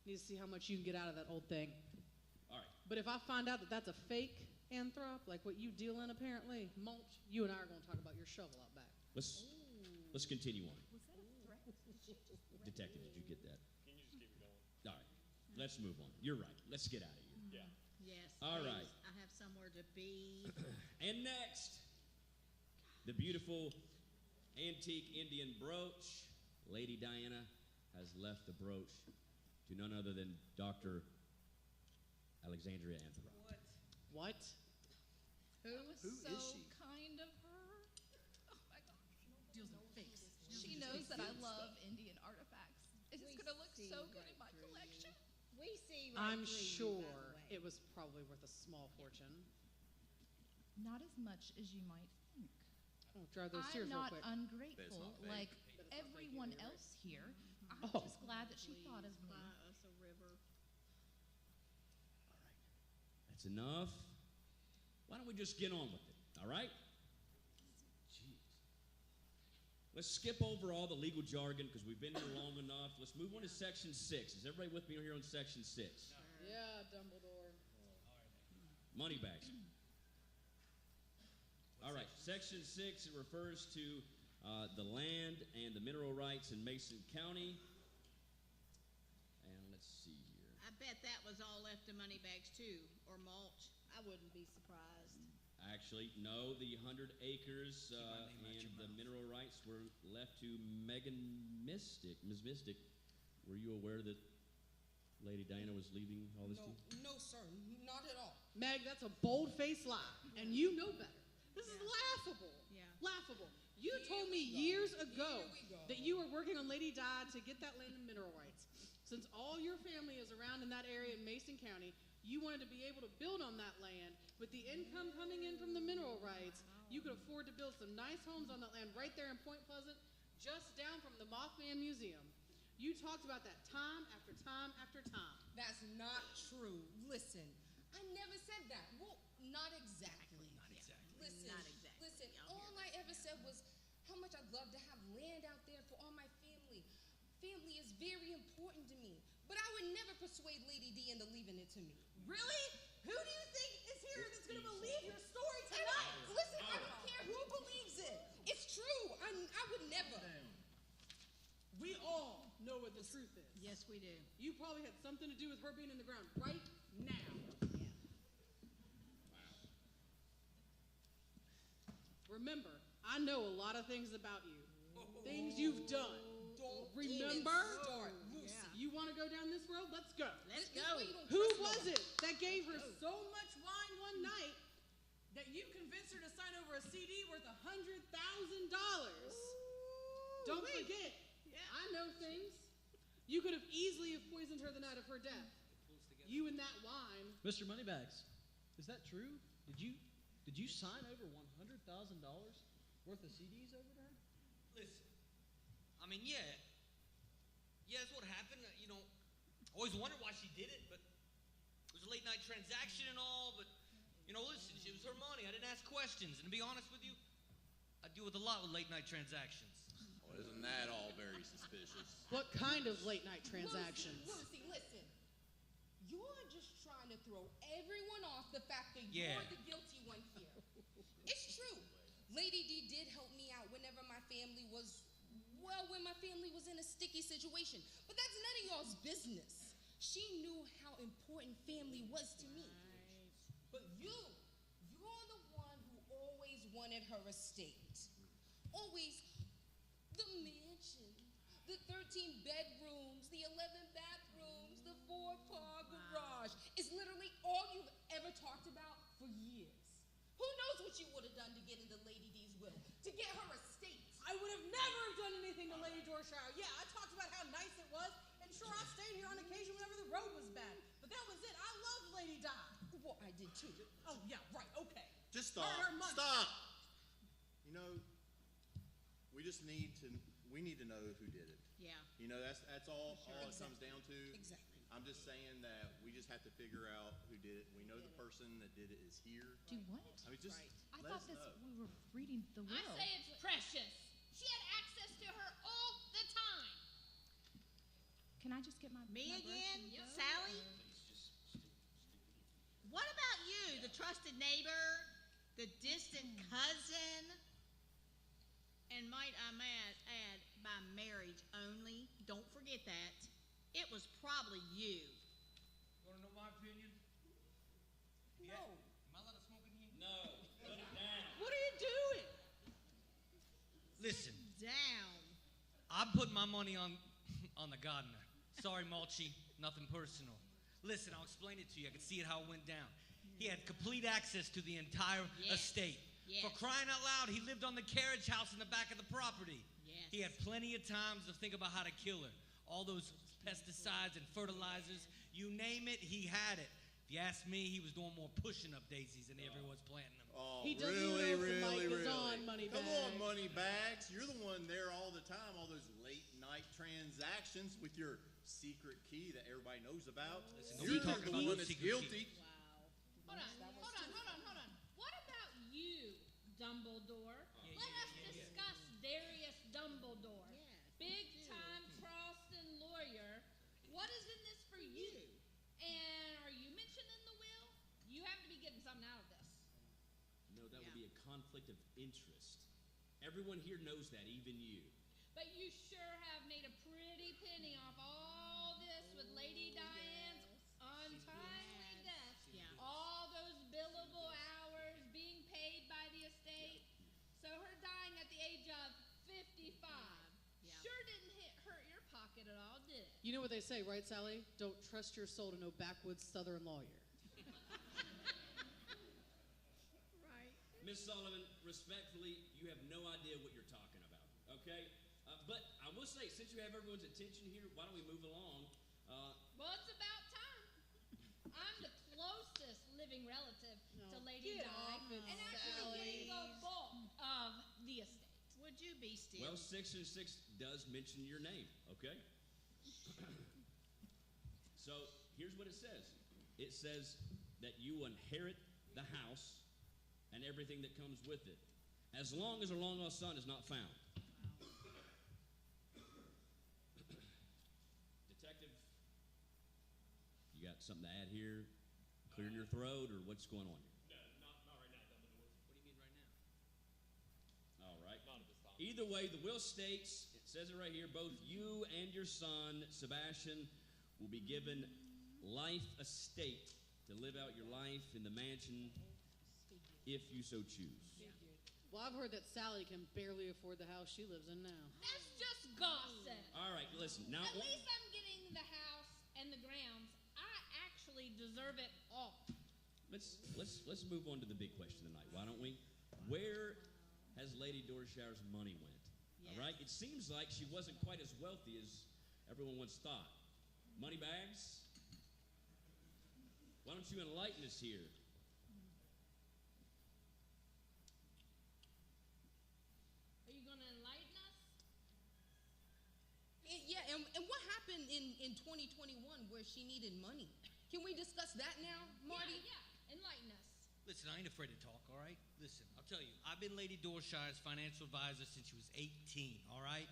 Need to see how much you can get out of that old thing. All right, But if I find out that that's a fake anthrop, like what you deal in apparently, mulch, you and I are going to talk about your shovel out back. Let's continue on. Was that a threat? Detective, did you get that? Can you just keep it going? All right, let's move on. You're right. Let's get out of here. Yeah. Yes. All please. right. I have somewhere to be. And next, the beautiful antique Indian brooch. Lady Diana has left the brooch to none other than Dr. Alexandria Anthrop. What? Who Who so is she? kind of her? Oh my gosh. Deals in fakes. She knows that I love Indian artifacts. It's We going to look see so good right in my through you. collection. We see right I'm through you, by sure the way. it was probably worth a small fortune. Not as much as you might think. Oh, dry those tears I'm real not quick. ungrateful not fake. like But it's not fake everyone either, right? else here. I'm Oh. just glad that she thought of me. Buy us a river. That's enough. Why don't we just get on with it, all right? Jeez. Let's skip over all the legal jargon because we've been here long enough. Let's move on to Section 6. Is everybody with me here on Section 6? Yeah, Dumbledore. Moneybags. All right, Section 6, it refers to the land and the mineral rights in Mason County. And let's see here. I bet that was all left to Moneybags too, or mulch. I wouldn't be surprised. Actually, no, the 100 acres and the mineral rights were left to Megan Mystic. Ms. Mystic, were you aware that Lady Diana was leaving all this to you? No, sir, not at all. Meg, that's a bold-faced lie, and you know better. This is laughable. Yeah. Laughable. You Here told we me go. years ago Here we go. that you were working on Lady Di to get that land and mineral rights. Since all your family is around in that area in Mason County, you wanted to be able to build on that land. With the income coming in from the mineral rights, you could afford to build some nice homes on that land right there in Point Pleasant, just down from the Mothman Museum. You talked about that time after time after time. That's not true. Listen, I never said that. Well, not exactly. Listen, Not exactly. Listen, Y'all all hear I ever said was how much I'd love to have land out there for all my family. Family is very important to me. But I would never persuade Lady D into leaving it to me. Really? Who do you think is here that's going to believe your story tonight? Listen, I don't care who believes it. It's true. I would never. We all know what the truth is. Yes, we do. You probably had something to do with her being in the ground right now. Remember, I know a lot of things about you. Things you've done. Don't Remember? even start, Lucy. You want to go down this road? Let's go. Let's This go. way you don't Who trust was nobody. it that gave her so much wine one night that you convinced her to sign over a CD worth $100,000? Don't forget, I know things. You could have easily have poisoned her the night of her death. You and that wine. Mr. Moneybags, is that true? Did you sign over $100,000 worth of CDs over to her? Listen, I mean, yeah, that's what happened. You know, always wondered why she did it, but it was a late night transaction and all. But you know, listen, it was her money. I didn't ask questions, and to be honest with you, I deal with a lot with late night transactions. Well, isn't that all very suspicious? What kind of late night transactions? Lucy, listen. You're just trying to throw everyone off the fact that Yeah. you're the guilty one here. It's true. Lady D did help me out whenever my family was, well, when my family was in a sticky situation. But that's none of y'all's business. She knew how important family was to me. But you're the one who always wanted her estate. Always the mansion, the 13 bedrooms, the 11 bathrooms, the 4-car garage. It's literally all you've ever talked about for years. Who knows what you would have done to get into Lady D's will, to get her estate. I would have never have done anything to Lady Dorshire. Yeah, I talked about how nice it was, and sure, I stayed here on occasion whenever the road was bad. But that was it. I loved Lady Di. Well, I did too. Oh, yeah, right, okay. Just stop. Her money. Stop. You know, we need to know who did it. Yeah. You know, that's all it comes down to. Exactly. I'm just saying that we just have to figure out who did it. We know the person that did it is here. Do what? I mean, just I let thought us this know. we were reading the will. I say it's precious. She had access to her all the time. Can I just get my Me my brush again? and go? Sally? neighbor, the distant cousin, and might I add, by marriage only. Don't forget that. It was probably you. You want to know my opinion? No. Am I allowed to smoke in here? No. Put it down. What are you doing? Listen, Down. I'm putting my money on the gardener. Sorry, Mulchy, nothing personal. Listen, I'll explain it to you. I can see it how it went down. He had complete access to the entire estate. Yes. For crying out loud, he lived on the carriage house in the back of the property. Yes. He had plenty of times to think about how to kill her. All those pesticides and fertilizers, you name it, he had it. If you ask me, he was doing more pushing up daisies than he ever was planting them. Oh, He doesn't really, know if the really, mic is really? on, Come on, Moneybags. Moneybags. You're the one there all the time, all those late night transactions with your secret key that everybody knows about. Listen, You're don't talk the about one no that's secret guilty. key. Hold on. What about you, Dumbledore? Let us discuss Darius Dumbledore. Big time Charleston lawyer. What is in this for you? And are you mentioned in the will? You have to be getting something out of this. No, that would be a conflict of interest. Everyone here knows that, even you. But you sure have made a pretty penny off all this with Lady Diane's untimely death. All those billable hours being paid by the estate. So her dying at the age of 55 sure didn't hurt your pocket at all, did it? You know what they say, right, Sally? Don't trust your soul to no backwoods Southern lawyer. Right. Miss Sullivan, respectfully, you have no idea what you're talking about, okay? But I will say, since you have everyone's attention here, why don't we move along? Well, it's about time. I'm the closest living relative to Lady get Di, off it, and actually getting the bulk of the estate. Would you be still? Well, 6 and 6 does mention your name, okay? So here's what it says. It says that you inherit the house and everything that comes with it, as long as her long-lost son is not found. Detective, you got something to add here? Clearing your throat, or what's going on here? No, not right now, Dumbledore. What do you mean right now? All right. Not at this time. Either way, the will states, it says it right here, both you and your son, Sebastian, will be given life estate to live out your life in the mansion if you so choose. Well, I've heard that Sally can barely afford the house she lives in now. That's just gossip. All right, listen. Now, At least I'm getting the house and the grounds. I actually deserve it all. let's move on to the big question tonight. Why don't we? Where has Lady Dorshire's money went? All right. It seems like she wasn't quite as wealthy as everyone once thought. Moneybags, why don't you enlighten us here? Are you going to enlighten us? And what happened in 2021 where she needed money? Can we discuss that now, Marty? Yeah, enlighten us. Listen, I ain't afraid to talk, all right? Listen, I'll tell you, I've been Lady Dorshire's financial advisor since she was 18, all right?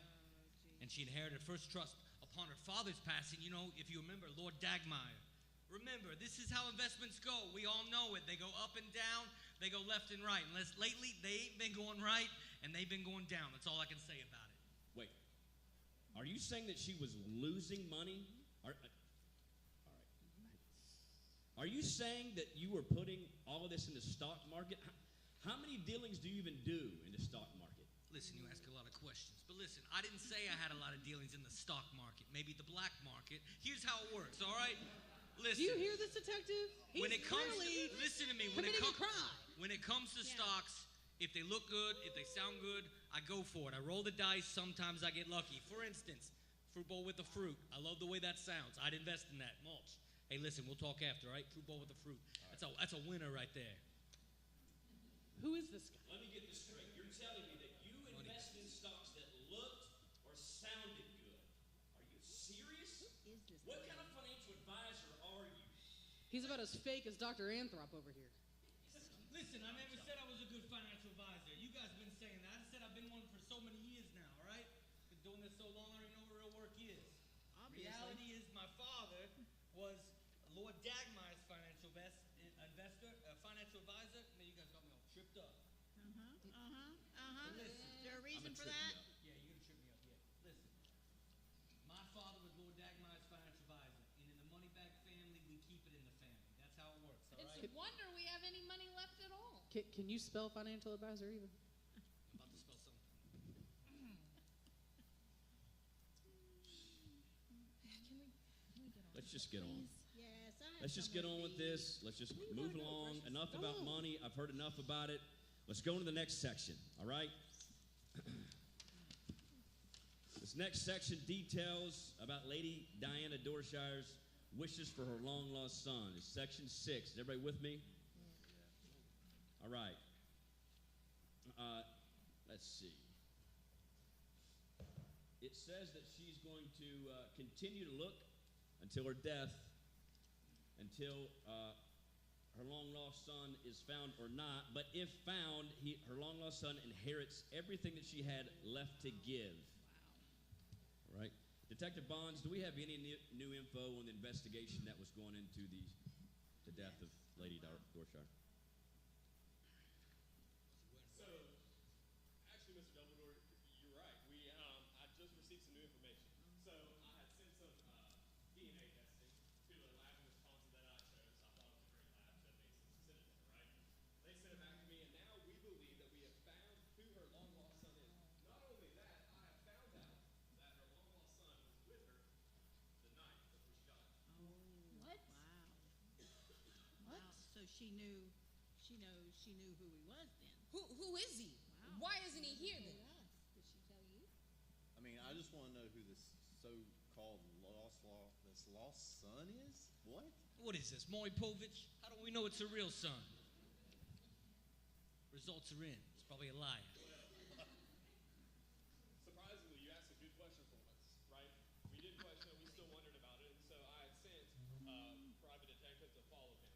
And she inherited first trust upon her father's passing, you know, if you remember, Lord Dagmire. Remember, this is how investments go. We all know it. They go up and down. They go left and right. Unless lately they ain't been going right and they've been going down. That's all I can say about it. Wait. Are you saying that she was losing money? All right. Are you saying that you were putting all of this in the stock market? How many dealings do you even do in the stock market? Listen, you ask a lot of questions. But listen, I didn't say I had a lot of dealings in the stock market, maybe the black market. Here's how it works, all right? Listen. Do you hear this, detective? When it comes to, listen to me. When it, when it comes to stocks, if they look good, if they sound good, I go for it. I roll the dice. Sometimes I get lucky. For instance, fruit bowl with the fruit. I love the way that sounds. I'd invest in that. Mulch. Hey, listen, we'll talk after, all right? Fruit bowl with the fruit. That's a winner right there. Who is this guy? Let me get this straight. You're telling me that you invested in stocks that looked or sounded good. Are you serious? What kind of financial advisor are you? He's about as fake as Dr. Anthrop over here. Listen, I never said I was a good financial advisor. You guys have been saying that. I said I've been one for so many years now, all right? Been doing this so long, I already know what real work is. Obviously. Reality is my father was Lord Dagmire's financial financial advisor, man, you guys got me all tripped up. Is there a reason for that? Yeah, you're gonna trip me up. Yeah. Listen, my father was Lord Dagmeier's financial advisor, and in the Moneybag family, we keep it in the family. That's how it works. All right. It's a wonder we have any money left at all. Can you spell financial advisor even? I'm about to spell something. Let's just get on. Yes, I have Let's just some get of on with these. this. Let's just move along. Enough about money. I've heard enough about it. Let's go into the next section, all right? This next section details about Lady Diana Dorshire's wishes for her long-lost son. It's section 6. Is everybody with me? All right. Let's see. It says that she's going to continue to look until her death, until her long-lost son is found or not. But if found, her long-lost son inherits everything that she had left to give. Wow. All right. Detective Bonds, do we have any new info on the investigation that was going into the death of Lady Dorshire? So, actually, Mr. Dumbledore, you're right. I just received some new information. So, I had sent some DNA testing to a lab in Wisconsin that I chose. I thought it was a great lab, so they sent it there, right? They sent it back to me, and now we believe that we have found who her long-lost son is. Not only that, I have found out that her long-lost son was with her the night before she died. What? Wow. Wow. So she knew who he was then. Who is he? Why isn't he here then? Did she tell you? I mean, I just want to know who this so-called lost son is. What? What is this, Maury Povich? How do we know it's a real son? Results are in. It's probably a liar. Surprisingly, you asked a good question for us, right? We did question it. We still wondered about it. And so I had sent a private detective to follow him,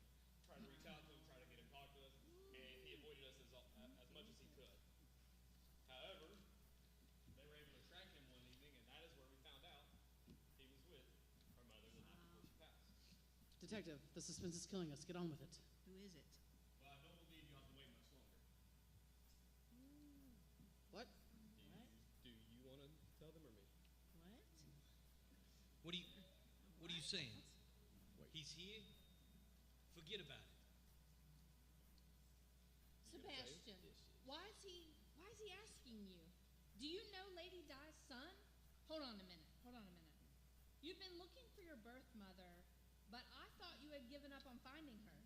try to reach out to him, try to get him to talk to us, and he avoided us as much as he could. However, they were able to track him one evening, and that is where we found out he was with her mother the night before she passed. Detective, the suspense is killing us. Get on with it. Who is it? Well, I don't believe you have to wait much longer. What? Do you want to tell them or me? What are you saying? He's here? Forget about it. Sebastian, why is he asking you? Do you know Lady Di's son? Hold on a minute. You've been looking for your birth mother, but I thought you had given up on finding her.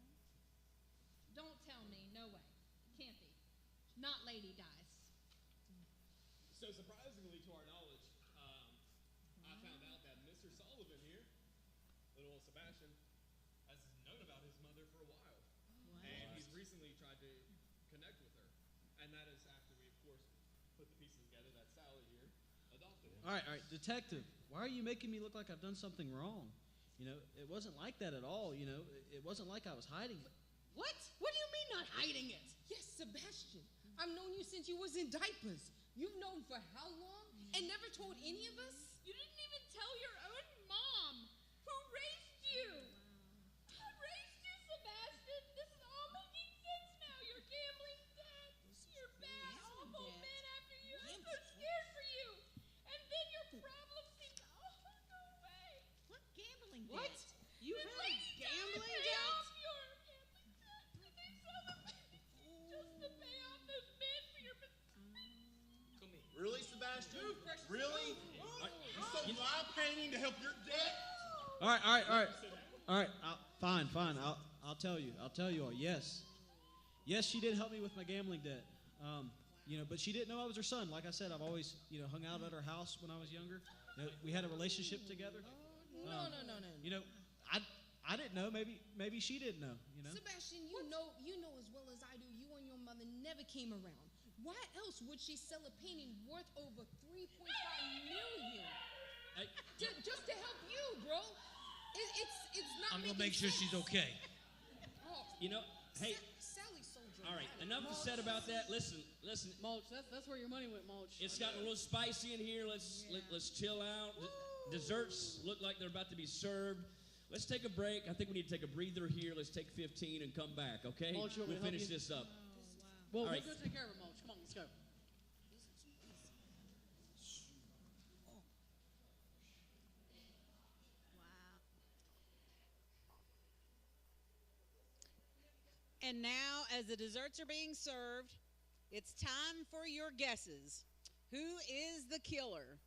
Don't tell me. No way. Can't be. Not Lady Di's. So surprisingly, to our knowledge, I found out that Mr. Sullivan here, little old Sebastian, has known about his mother for a while. And he's recently tried to connect with her. And that is after we, of course, put the pieces together that Sally here adopted him. All right, detective. Why are you making me look like I've done something wrong? You know, it wasn't like that at all. You know, it wasn't like I was hiding it. What? What do you mean not hiding it? Yes, Sebastian. I've known you since you was in diapers. You've known for how long? And never told any of us? You didn't even tell your own mom who raised you. Who raised you, Sebastian? This is all making sense now. Your gambling debt, your bad, awful men after you. I'm so scared for you. And then your problems seem to all go away. What gambling debt? What? You When have Lady Di gambling paid debt? off your gambling debt, and they sell the just to pay off those men for your mistakes. Come here. Really, Sebastian? Really? You sold my painting to help your debt? All right. Fine. I'll tell you all. Yes, she did help me with my gambling debt. You know, but she didn't know I was her son. Like I said, I've always, you know, hung out at her house when I was younger. You know, we had a relationship together. No. You know, I didn't know. Maybe she didn't know. You know. Sebastian, you know as well as I do, you and your mother never came around. Why else would she sell a painting worth over $3.5 million? Just to help you, bro. It's not. I'm gonna make sure she's okay. Oh, You know, hey, Sally sold your all right, life. enough is said about that. Listen. Mulch, that's where your money went, Mulch. It's gotten a little spicy in here. Let's chill out. Desserts look like they're about to be served. Let's take a break. I think we need to take a breather here. Let's take 15 and come back, okay? Mulch, you want me We'll to help finish you? this up. Well, All right. we'll go take care of it, Mulch. Come on, let's go. And now, as the desserts are being served, it's time for your guesses. Who is the killer?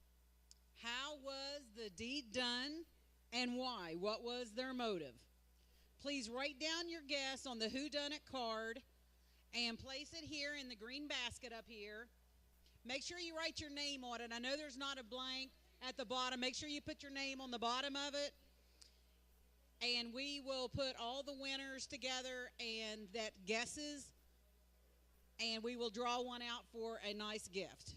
How was the deed done? And why? What was their motive? Please write down your guess on the whodunit card and place it here in the green basket up here. Make sure you write your name on it. I know there's not a blank at the bottom. Make sure you put your name on the bottom of it. And we will put all the winners together and that guesses, and we will draw one out for a nice gift.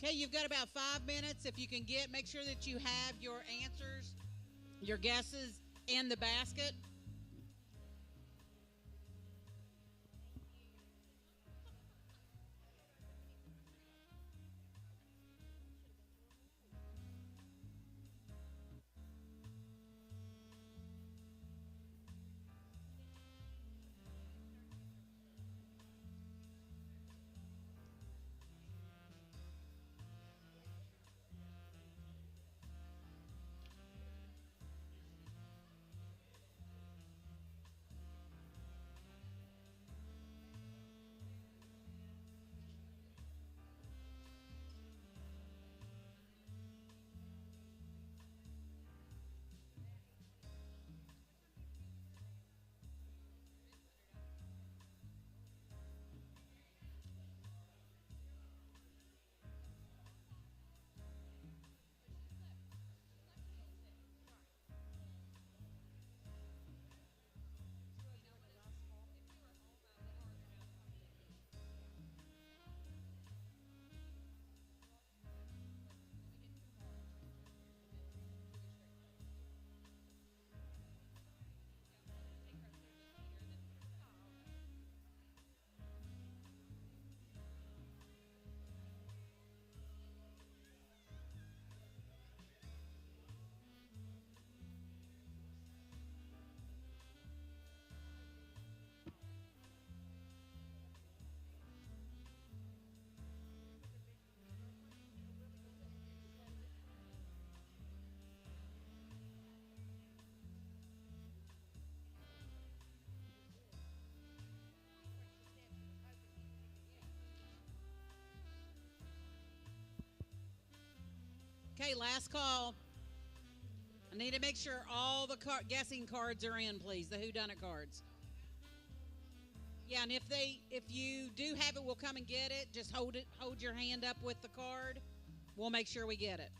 Okay, you've got about 5 minutes. If you can make sure that you have your answers, your guesses in the basket. Okay, last call. I need to make sure all the guessing cards are in, please. The whodunit cards. Yeah, and if you do have it, we'll come and get it. Just hold your hand up with the card. We'll make sure we get it.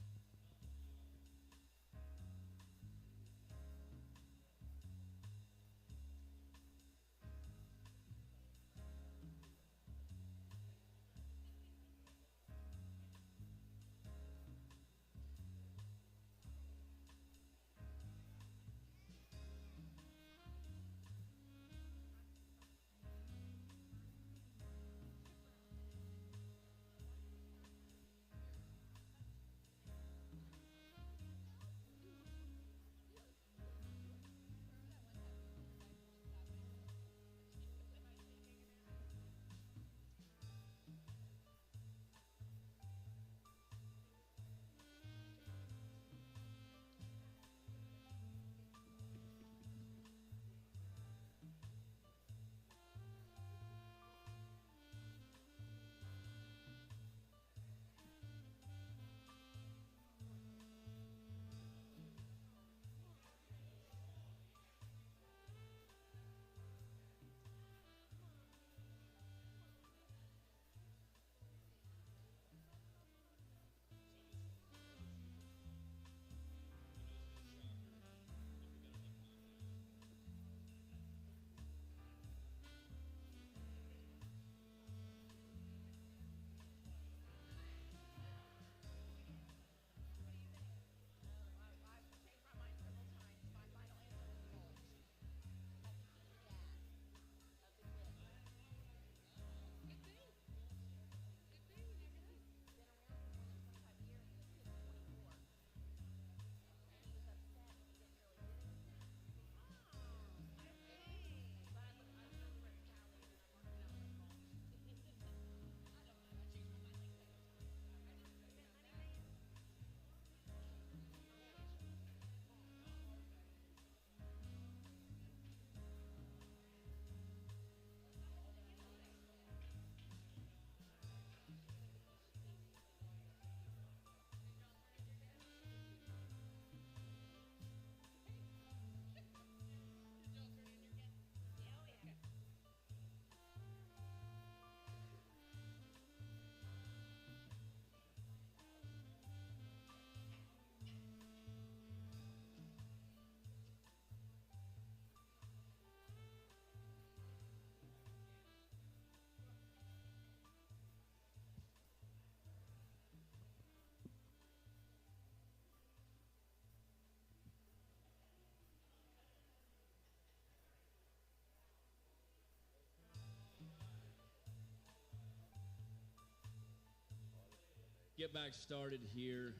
get back started here.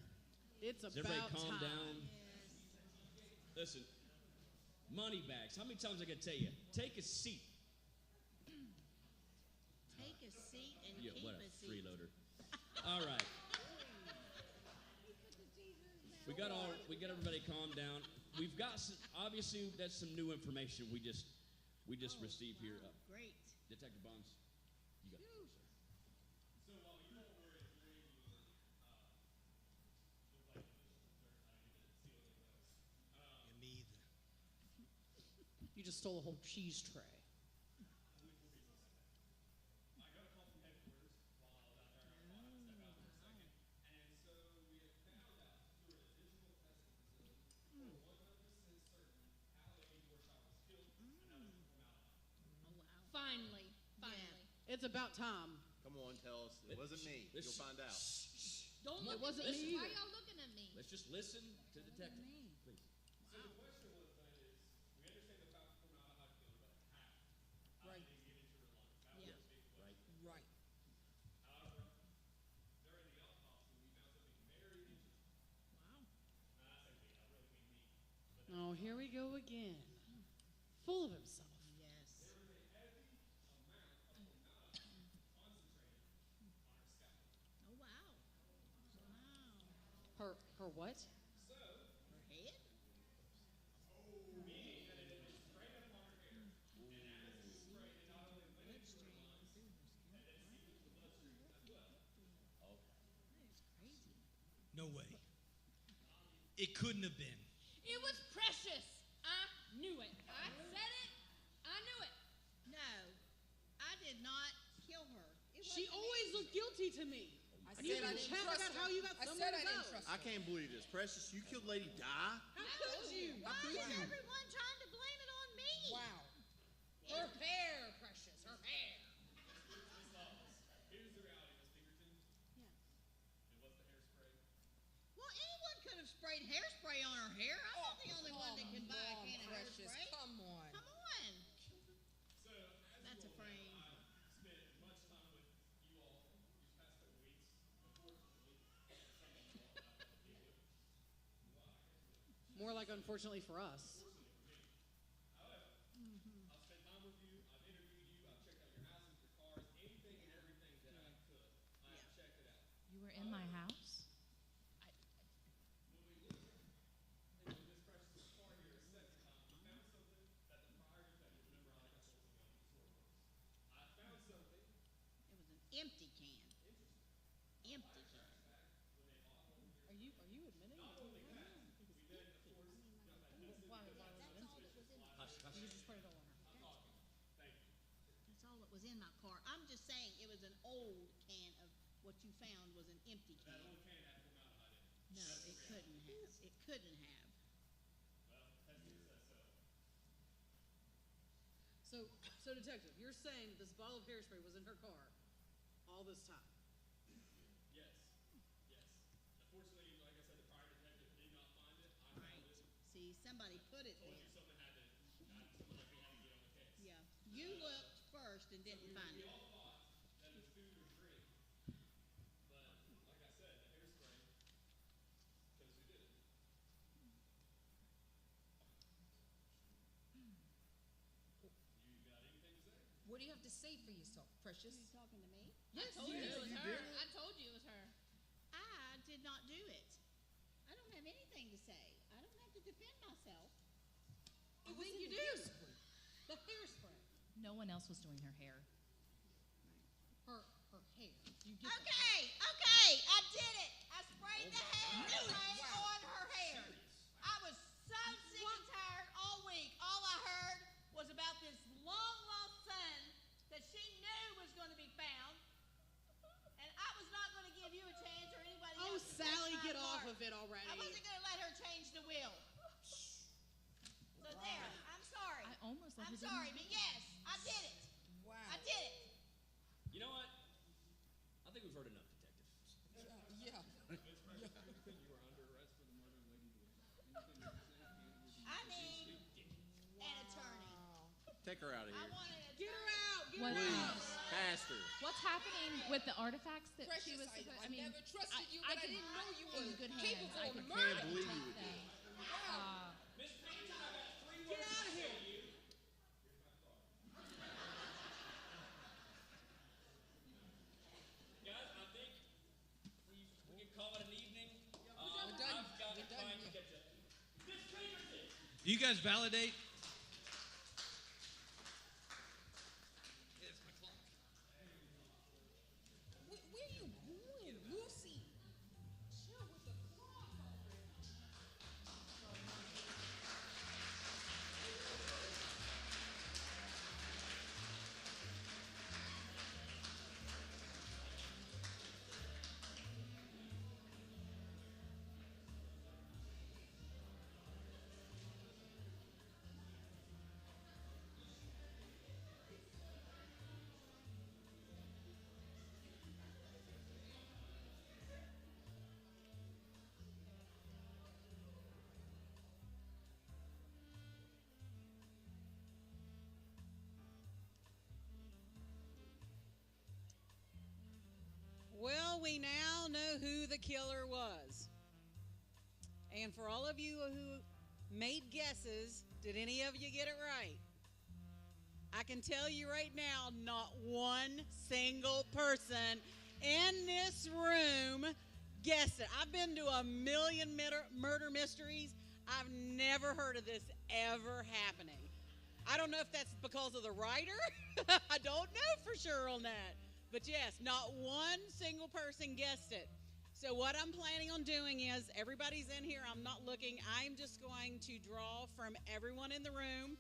It's Does about everybody calm time. down? Listen, money bags. How many times I gotta tell you? Take a seat. Take a seat and Yeah, keep what a a seat. freeloader. All right. We got everybody calmed down. We've got some, obviously that's some new information we just received here. Great. Detective Bonds, you got the floor, sir. So while you all were at Green, you were, looked like this was the third time you didn't see what it was. Me either. You just stole a whole cheese tray. I got a call from headquarters while I was out there, and I thought I'd step out for a second. And so we had found out through an additional testing facility, we're 100% certain how Lady Dorshaw was killed, and that was from formaldehyde. Finally. It's about time. Come on, tell us. It wasn't me. You'll find out. Don't It look wasn't at me. me Why either. y'all looking at me? Let's just listen to the detective, please. So the question was then is, we understand the fact that formaldehyde killed her, but how? Right. How did it get into her lungs? That was Yeah. the big Right. question. Right. However, during the autopsy, we found something very interesting. Wow. And I say we, I really mean me. But Oh, here we go again. Full of himself. Yes. there was a heavy amount of formaldehyde concentrated on her scalp. Oh, wow. Wow. Her what? So, Her head? meaning that it had sprayed upon her hair, and as it sprayed, it not only went into her lungs, and then seeped into the bloodstream as well. Crazy. No way. It couldn't have been. It was precious. I knew it. I said it. I knew it. No, I did not kill her. It She wasn't always me. looked guilty to me. I You said I can didn't chat trust about her. how you got I somewhere said I to didn't go. trust I her. can't believe this. Precious, you killed Lady Di? How could you? Why is everyone trying to blame it on me? Wow. Her hair, Precious. Her hair. Here's the reality, Miss Pinkerton. Yeah. It was the hairspray. Well, anyone could have sprayed hairspray on her hair. I'm not the only one that can buy a can of Precious. hairspray. Come on. Come on. So, as That's you a all know, frame. I've spent much time with you all these past couple weeks. Unfortunately, some of you all I've had to deal with. More like unfortunately for us. Unfortunately for me. However, I've spent time with you. I've interviewed you. I've checked out your houses, your cars, anything and everything that I could. I have checked it out. You were in my house? When we looked into Miss Precious' car here a second time, we found something that the prior detective, remember I told you how the story works. I found something It was an empty can. interesting. Empty can. Are you admitting? Not only that, we then, of course, got that message Why- because why that's was it suspicious. Hush, hush. You just sprayed it all on her. I'm talking. Thank you. That's all that was in my car. I'm just saying it was an old can of what you found was an empty That can. old can had formaldehyde in it. No, it couldn't have. It couldn't have. Well, testing says so. So detective, you're saying this bottle of hairspray was in her car all this time? Yes. Yes. Unfortunately, like I said, the prior detective did not find it. I found it. See, somebody put it Told there. you something like we had to get on the case. Yeah. You looked first and didn't find We it. all thought that it was food or drink. But, like I said, the hairspray shows who did it. You got anything to say? What do you have to say for yourself, Precious? You talking to me? Yes, I told you it was you her. did. I told you it was her. I did not do it. I don't have anything to say. I don't have to defend myself. I think you do. The hairspray. No one else was doing her hair. Her hair. You get that. Okay, okay, I did it. I sprayed the hairspray on her hair. I was so sick and tired all week. All I heard was about this long lost son that she knew was going to be found, and I was not going to give you a chance or anybody Oh, else. to Sally, touch my get off car. of it already. I wasn't going to let her change the wheel. So there, I'm sorry. I almost let I'm her do sorry, my but yes, I did it. Wow. I did it. You know what? I think we've heard enough, detective. Yeah. Miss Precious Pinkerton, you are under arrest for the murder of Lady Dorshaw. Anything you say? I need an attorney. Take her out of I here. want an attorney. Get her out. Get What? her out. Please. Pastor. What's happening with the artifacts that she Precious, was supposed? I never trusted you, I but I could- didn't know you in were good capable hands. I of could murder. Can't believe you protect would do them. that. Miss Payton, I got 3 words to say to you. Guys, I think we can call it an evening. We're done. I've got to We're done find here. catch up. Miss Pinkerton! You guys validate? Where you going, Lucy? Chill with the cloth already. Well, we now know who the killer was. And for all of you who made guesses, did any of you get it right? I can tell you right now, not one single person in this room guessed it. I've been to a million murder mysteries. I've never heard of this ever happening. I don't know if that's because of the writer. I don't know for sure on that. But yes, not one single person guessed it. So what I'm planning on doing is, everybody's in here, I'm not looking. I'm just going to draw from everyone in the room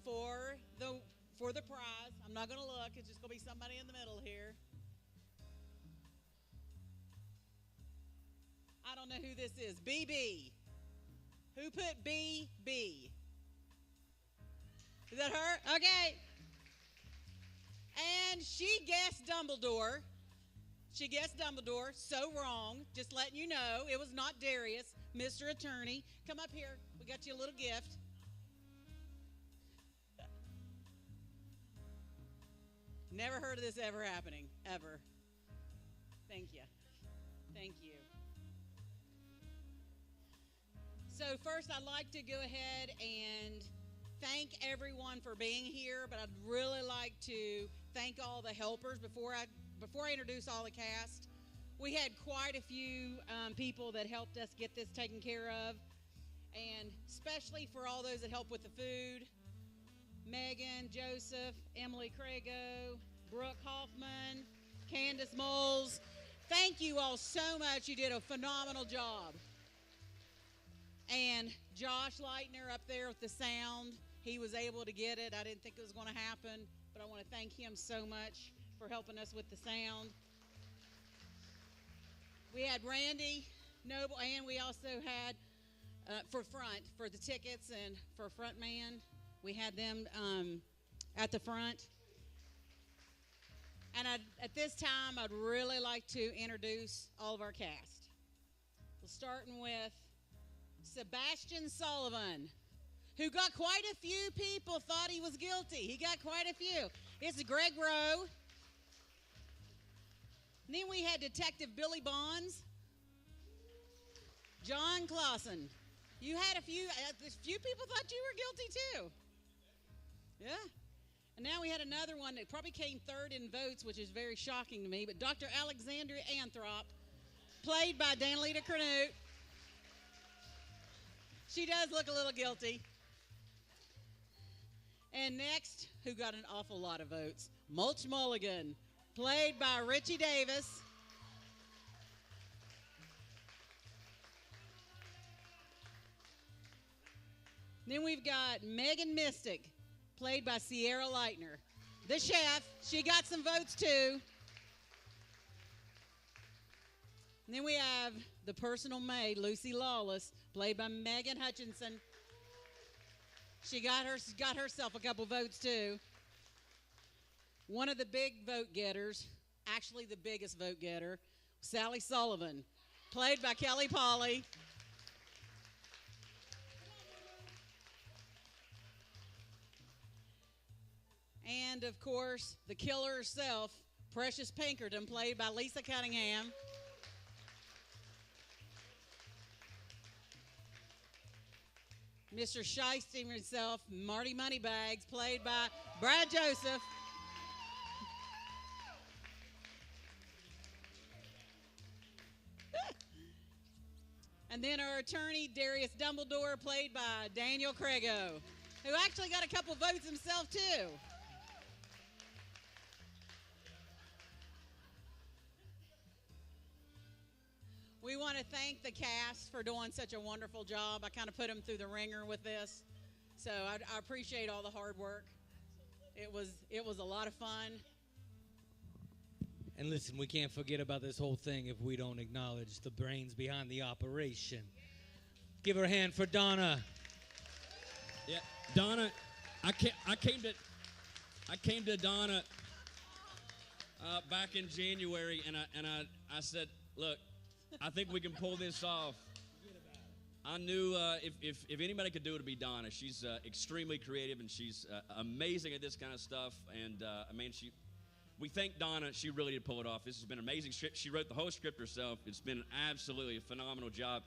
for the prize. I'm not going to look. It's just going to be somebody in the middle here. I don't know who this is. BB. Who put BB? Is that her? Okay. And she guessed Dumbledore. She guessed Dumbledore. So wrong. Just letting you know. It was not Darius, Mr. Attorney. Come up here. We got you a little gift. Never heard of this ever happening. Ever. Thank you. Thank you. So first, I'd like to go ahead and thank everyone for being here, but I'd really like to thank all the helpers before I introduce all the cast. We had quite a few people that helped us get this taken care of, and especially for all those that helped with the food. Megan, Joseph, Emily Crago, Brooke Hoffman, Candace Moles. Thank you all so much. You did a phenomenal job. And Josh Leitner up there with the sound. He was able to get it. I didn't think it was going to happen, but I want to thank him so much for helping us with the sound. We had Randy Noble, and we also had, for the tickets and for front man, we had them at the front. And at this time, I'd really like to introduce all of our cast. We're starting with Sebastian Sullivan, who got quite a few people thought he was guilty. He got quite a few. It's Greg Rowe. And then we had Detective Billy Bonds, John Clausen. You had a few people thought you were guilty too. Yeah. And now we had another one that probably came third in votes, which is very shocking to me, but Dr. Alexandria Anthrop, played by Danalita Cranute. She does look a little guilty. And next, who got an awful lot of votes, Mulch Mulligan, played by Richie Davis. Then we've got Megan Mystic, played by Sierra Leitner. The chef, she got some votes too. And then we have the personal maid, Lucy Lawless, played by Megan Hutchinson. She got herself a couple votes too. One of the big vote getters, actually the biggest vote getter, Sally Sullivan, played by Kelly Polly. And, of course, the killer herself, Precious Pinkerton, played by Lisa Cunningham. Mr. Shiesty himself, Marty Moneybags, played by Brad Joseph. And then our attorney, Darius Dumbledore, played by Daniel Crago, who actually got a couple votes himself, too. We want to thank the cast for doing such a wonderful job. I kind of put them through the ringer with this, so I appreciate all the hard work. It was a lot of fun. And listen, we can't forget about this whole thing if we don't acknowledge the brains behind the operation. Give her a hand for Donna. Yeah, Donna, I came to Donna back in January, and I said, look, I think we can pull this off. I knew if anybody could do it, it'd be Donna. She's extremely creative, and she's amazing at this kind of stuff. And we thank Donna. She really did pull it off. This has been an amazing script. She wrote the whole script herself. It's been absolutely a phenomenal job,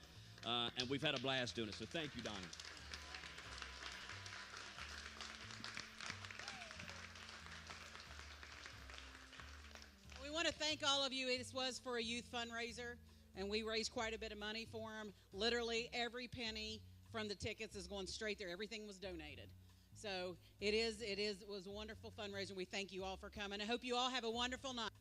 and we've had a blast doing it. So thank you, Donna. We want to thank all of you. This was for a youth fundraiser, and we raised quite a bit of money for them. Literally every penny from the tickets is going straight there. Everything was donated. So it was a wonderful fundraiser. We thank you all for coming. I hope you all have a wonderful night.